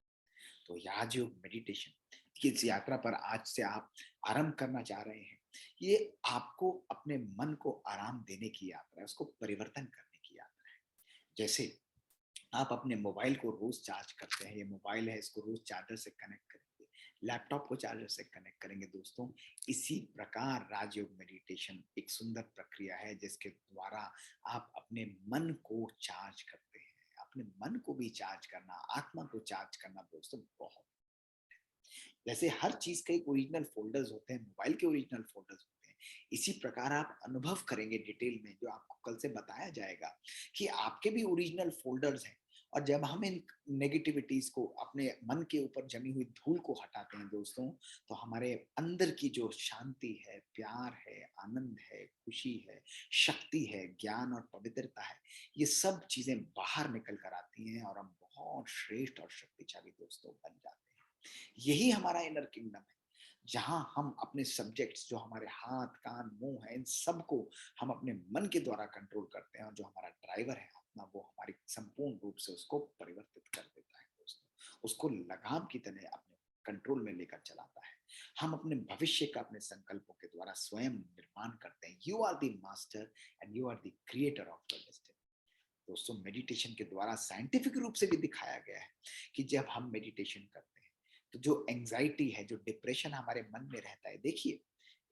तो राजयोग मेडिटेशन की इस यात्रा पर आज से आप आरंभ करना चाह रहे हैं। ये आपको अपने मन को आराम देने की यात्रा है, उसको परिवर्तन करने की यात्रा है। जैसे आप अपने मोबाइल को रोज चार्ज करते हैं, ये मोबाइल है, इसको रोज चार्जर से कनेक्ट करेंगे, लैपटॉप को चार्जर से कनेक्ट करेंगे दोस्तों। इसी प्रकार राजयोग मेडिटेशन एक सुंदर प्रक्रिया है, जिसके द्वारा आप अपने मन को चार्ज करते हैं। अपने मन को भी चार्ज करना, आत्मा को चार्ज करना दोस्तों बहुत। जैसे हर चीज के एक ओरिजिनल फोल्डर्स होते हैं, मोबाइल के ओरिजिनल फोल्डर्स होते हैं, इसी प्रकार आप अनुभव करेंगे डिटेल में, जो आपको कल से बताया जाएगा कि आपके भी ओरिजिनल फोल्डर्स हैं। और जब हम इन नेगेटिविटीज को, अपने मन के ऊपर जमी हुई धूल को हटाते हैं दोस्तों, तो हमारे अंदर की जो शांति है, प्यार है, आनंद है, खुशी है, शक्ति है, ज्ञान और पवित्रता है, ये सब चीजें बाहर निकल कर आती हैं और हम बहुत श्रेष्ठ और शक्तिशाली दोस्तों बन जाते हैं। यही हमारा इनर किंगडम है, जहां हम अपने सब्जेक्ट्स, जो हमारे हाथ, कान, मुंह है, इन सबको हम अपने मन के द्वारा कंट्रोल करते हैं। और जो हमारा ड्राइवर है आत्मा, वो हमारी संपूर्ण रूप से उसको परिवर्तित कर देता है दोस्तों। उसको लगाम की तरह अपने कंट्रोल में लेकर चलाता है। हम अपने भविष्य का अपने संकल्पों के द्वारा स्वयं निर्माण करते हैं। You are the master and you are the creator of your destiny. दोस्तों, मेडिटेशन के द्वारा साइंटिफिक रूप से भी दिखाया गया है कि जब हम मेडिटेशन करते हैं, तो जो एंजाइटी है, जो डिप्रेशन हमारे मन में रहता है, देखिए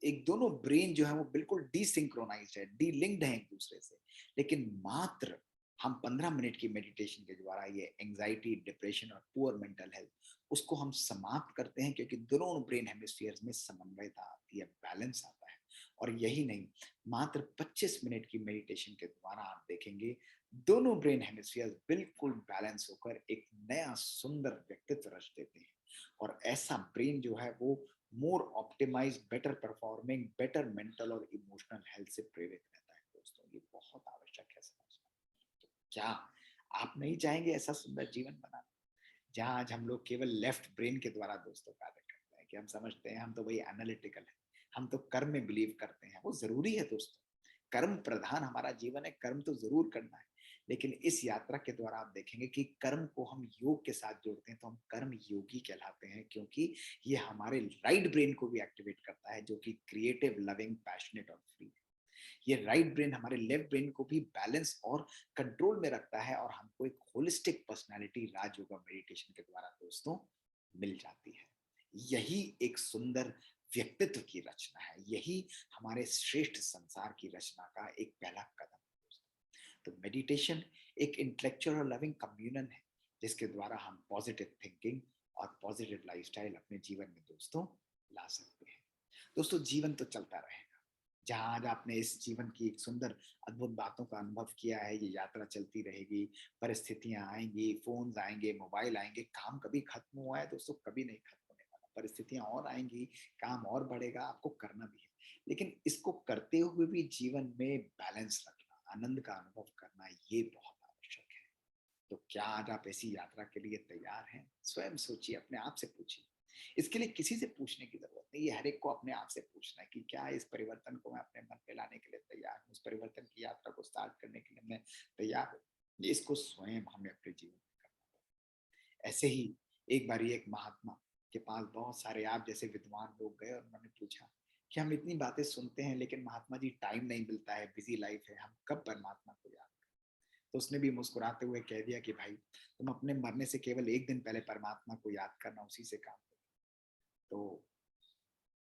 एक दोनों ब्रेन जो है वो बिल्कुल डिसिंक्रोनाइज्ड है, डीलिंक्ड है एक दूसरे से। लेकिन मात्र हम 15 मिनट की मेडिटेशन के द्वारा ये एंजाइटी, डिप्रेशन और पुअर मेंटल हेल्थ, उसको हम समाप्त करते हैं, क्योंकि दोनों ब्रेन हेमिस्फीयर्स में समन्वयता आती है, बैलेंस आता है। और यही नहीं, मात्र 25 मिनट की मेडिटेशन के द्वारा आप देखेंगे दोनों ब्रेन हेमिस्फीयर्स बिल्कुल बैलेंस होकर एक नया सुंदर व्यक्तित्व रच देते हैं। और ऐसा ब्रेन जो है वो more optimised, better performing, better mental और इमोशनल हेल्थ से प्रेरित रहता है दोस्तों। ये बहुत आवश्यक है समझना। तो क्या आप नहीं चाहेंगे ऐसा सुंदर जीवन बनाना, जहां आज हम लोग केवल लेफ्ट ब्रेन के द्वारा दोस्तों कार्य करते हैं, कि हम समझते हैं हम तो वही एनालिटिकल है, हम तो कर्म में बिलीव करते हैं। वो जरूरी है दोस्तों, कर्म प्रधान हमारा जीवन है, कर्म तो जरूर करना है। लेकिन इस यात्रा के द्वारा आप देखेंगे कि कर्म को हम योग के साथ जोड़ते हैं, तो हम कर्म योगी कहलाते हैं, क्योंकि ये हमारे राइट ब्रेन को भी एक्टिवेट करता है, जो कि क्रिएटिव, लविंग, पैशनेट और फ्री है। ये राइट ब्रेन हमारे लेफ्ट ब्रेन को भी बैलेंस और कंट्रोल में रखता है, और हमको एक होलिस्टिक पर्सनालिटी राजयोगा मेडिटेशन के द्वारा दोस्तों मिल जाती है। यही एक सुंदर व्यक्तित्व की रचना है, यही हमारे श्रेष्ठ संसार की रचना का एक पहला कदम है दोस्तों। तो मेडिटेशन एक इंटेलेक्चुअल और लविंग कम्युनियन है, जिसके द्वारा हम पॉजिटिव थिंकिंग और पॉजिटिव लाइफस्टाइल अपने जीवन में दोस्तों ला सकते हैं। दोस्तों, जीवन तो चलता रहेगा, जहां आज आपने इस जीवन की एक सुंदर अद्भुत बातों का अनुभव किया है। ये यात्रा चलती रहेगी, परिस्थितियां आएंगी, फोन आएंगे, मोबाइल आएंगे, काम कभी खत्म हुआ है दोस्तों? कभी नहीं खत्म होने वाला। परिस्थितियां और आएंगी, काम और बढ़ेगा, आपको करना भी है। लेकिन इसको करते हुए भी जीवन में बैलेंस रखना, आनंद का अनुभव करना, ये बहुत आवश्यक है। तो क्या आज आप ऐसी यात्रा के लिए तैयार हैं? स्वयं सोचिए, अपने आप से पूछिए। इसके लिए किसी से पूछने की जरूरत नहीं, ये हर एक को अपने आप से पूछना है कि क्या इस परिवर्तन को मैं अपने मन पे लाने के लिए तैयार हूँ, इस परिवर्तन की यात्रा को स्टार्ट करने के लिए मैं तैयार हूँ। इसको स्वयं हमें अपने जीवन में करना है। ऐसे ही एक बार एक महात्मा के पास बहुत सारे आप जैसे विद्वान लोग गए और उन्होंने पूछा कि हम इतनी बातें सुनते हैं लेकिन महात्मा जी टाइम नहीं मिलता है, बिजी लाइफ है, हम कब परमात्मा को याद? तो उसने भी मुस्कुराते हुए कह दिया कि भाई, तुम अपने मरने से केवल एक दिन पहले परमात्मा को याद करना, उसी से काम करो। तो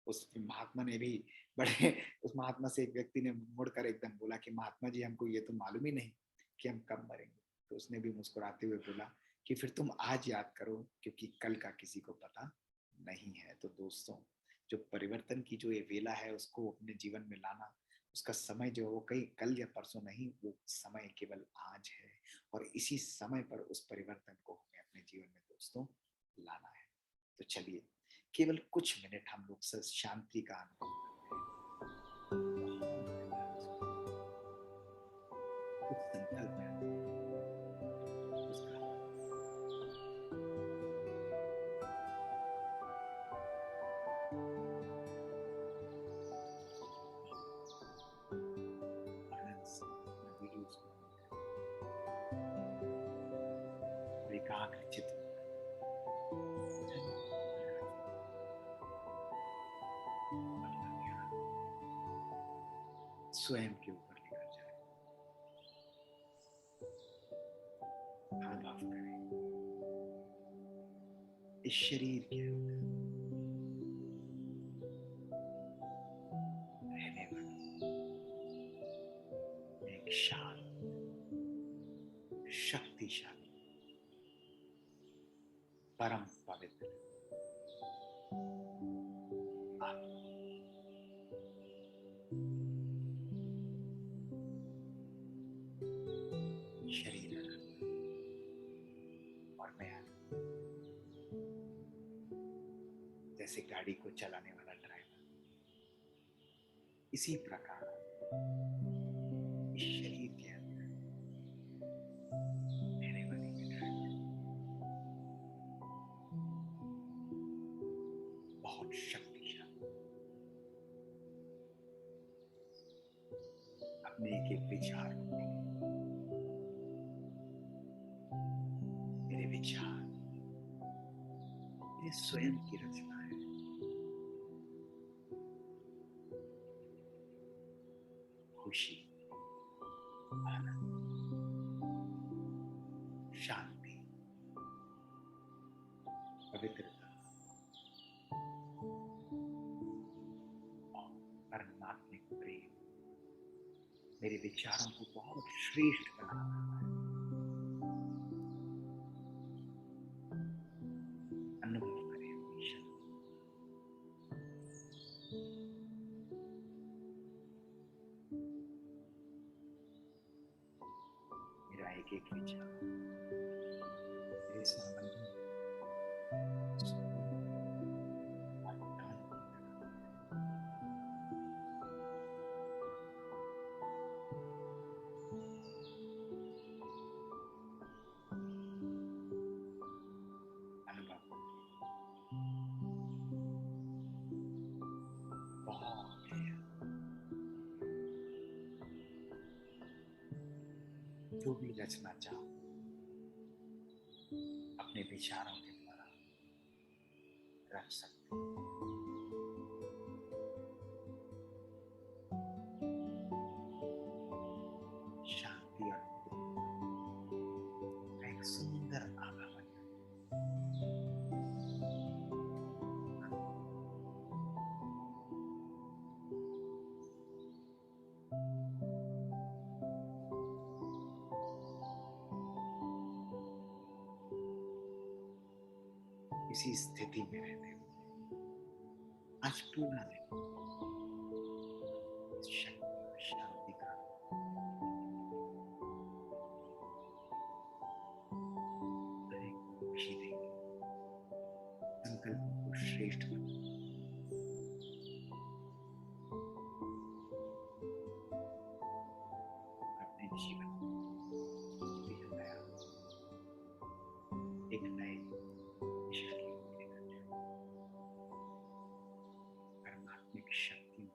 उस महात्मा ने भी बड़े उस महात्मा से एक व्यक्ति ने मुड़कर एकदम बोला कि महात्मा जी, हमको ये तो मालूम ही नहीं कि हम कब मरेंगे। तो उसने भी मुस्कुराते हुए बोला कि फिर तुम आज याद करो, क्योंकि कल का किसी को पता नहीं है। तो दोस्तों, जो परिवर्तन की जो ये वेला है उसको अपने जीवन में लाना, उसका समय जो है वो कहीं कल या परसों नहीं, वो समय केवल आज है। और इसी समय पर उस परिवर्तन को हमें अपने जीवन में दोस्तों लाना है। तो चलिए, केवल कुछ मिनट हम लोग शांति का अनुभव कुछ संकल्प है उसका। वीडियोस और एकाग्र चित्त स्वयं के ऊपर लेकर जाए, अनुभव करें इस शरीर के अंदर रहने वाला एक शांत, शक्तिशाली, परम पवित्र आत्मा शरीर और मैं जैसे गाड़ी को चलाने वाला ड्राइवर, इसी प्रकार इस शरीर के अंदर रहने वाली बहुत शक्तिशाली, अपने एक एक विचार को, मेरे विचार मेरे स्वयं की रचना है। खुशी, आनंद, शांति, पवित्रता और परमात्मिक प्रेम मेरे विचारों को बहुत श्रेष्ठ बना रहा है। अनुभव करें अपनी शक्ति, मेरा एक एक विचार मेरे संबंधों अनुभव बहुत जो भी रचना चाहो अपने विचारों के द्वारा रच सकते हो। शांति और एक सुंदर आभा बन इसी स्थिति में रहते हो। आज पूरा दिन श्रेष्ठ बनो। और अपने जीवन को यह नया एक नए दिशा की ओर लेकर जाओ। परमात्मिक शक्तियों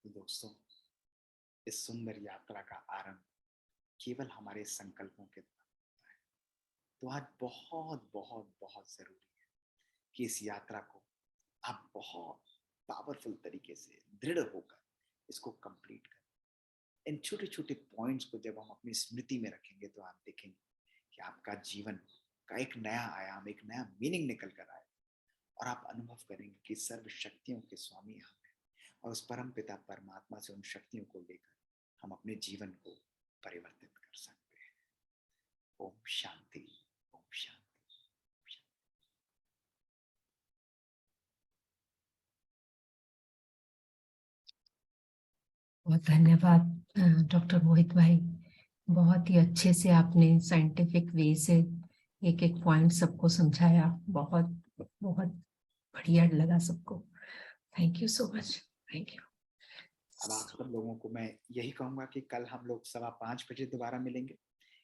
तो दोस्तों, इस सुंदर यात्रा का आरंभ केवल हमारे संकल्पों के द्वारा होता है। तो आज बहुत बहुत बहुत जरूरी है कि इस यात्रा को आप बहुत पावरफुल तरीके से दृढ़ होकर इसको कंप्लीट करें। इन छोटे छोटे पॉइंट्स को जब हम अपनी स्मृति में रखेंगे तो आप देखेंगे कि आपका जीवन का एक नया आयाम, एक नया मीनिंग निकल कर आए और आप अनुभव करेंगे कि सर्व शक्तियों के स्वामी हम हैं और उस परम पिता परमात्मा से उन शक्तियों को लेकर हम अपने जीवन को परिवर्तित कर सकते हैं। ओम शांति, ओम शांति, ओम शांति। बहुत धन्यवाद डॉक्टर मोहित भाई। बहुत ही अच्छे से आपने साइंटिफिक वे से एक एक पॉइंट सबको समझाया। बहुत बहुत बढ़िया लगा सबको। Thank you so much. Thank you. अब आप सब लोगों को मैं यही कहूंगा कि कल हम लोग 5:15 बजे दोबारा मिलेंगे।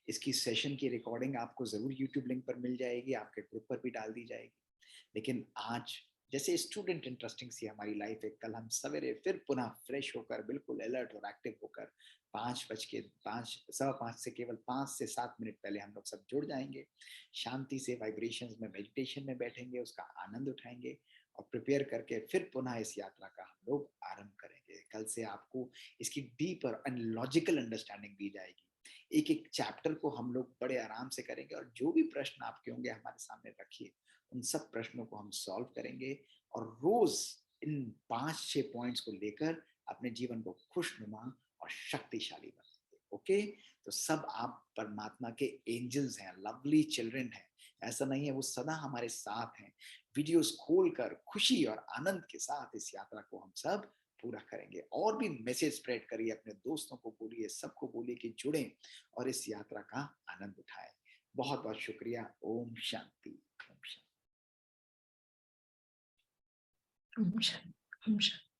इसकी सेशन की रिकॉर्डिंग आपको जरूर यूट्यूब लिंक पर मिल जाएगी, आपके ग्रुप पर भी डाल दी जाएगी। लेकिन आज जैसे स्टूडेंट इंटरेस्टिंग सी हमारी लाइफ है, कल हम सवेरे फिर पुनः फ्रेश होकर बिल्कुल अलर्ट और एक्टिव होकर 5:05 से केवल 5 से 7 मिनट पहले हम लोग सब जुड़ जाएंगे। शांति से वाइब्रेशंस में मेडिटेशन में बैठेंगे, उसका आनंद उठाएंगे और प्रिपेयर करके फिर पुनः इस यात्रा का हम लोग आरंभ करेंगे। कल से आपको इसकी डीपर एंड लॉजिकल अंडरस्टैंडिंग दी जाएगी। एक एक चैप्टर को हम लोग बड़े आराम से करेंगे और जो भी प्रश्न आपके होंगे हमारे सामने रखिए, उन सब प्रश्नों को हम सॉल्व करेंगे और रोज इन 5-6 पॉइंट्स को लेकर अपने जीवन को खुशनुमा और शक्तिशाली बनाएंगे। ओके, तो सब आप परमात्मा के एंजल्स हैं, लवली चिल्ड्रन हैं। ऐसा नहीं है, वो सदा हमारे साथ हैं। वीडियोस खोलकर खुशी और आनंद के साथ इस यात्रा को हम सब पूरा करेंगे। और भी मैसेज स्प्रेड करिए, अपने दोस्तों को बोलिए, सबको बोलिए कि जुड़ें और इस यात्रा का आनंद उठाएं। बहुत बहुत शुक्रिया। ओम शांति, ओम शांति। ओम शांति। ओम शांति।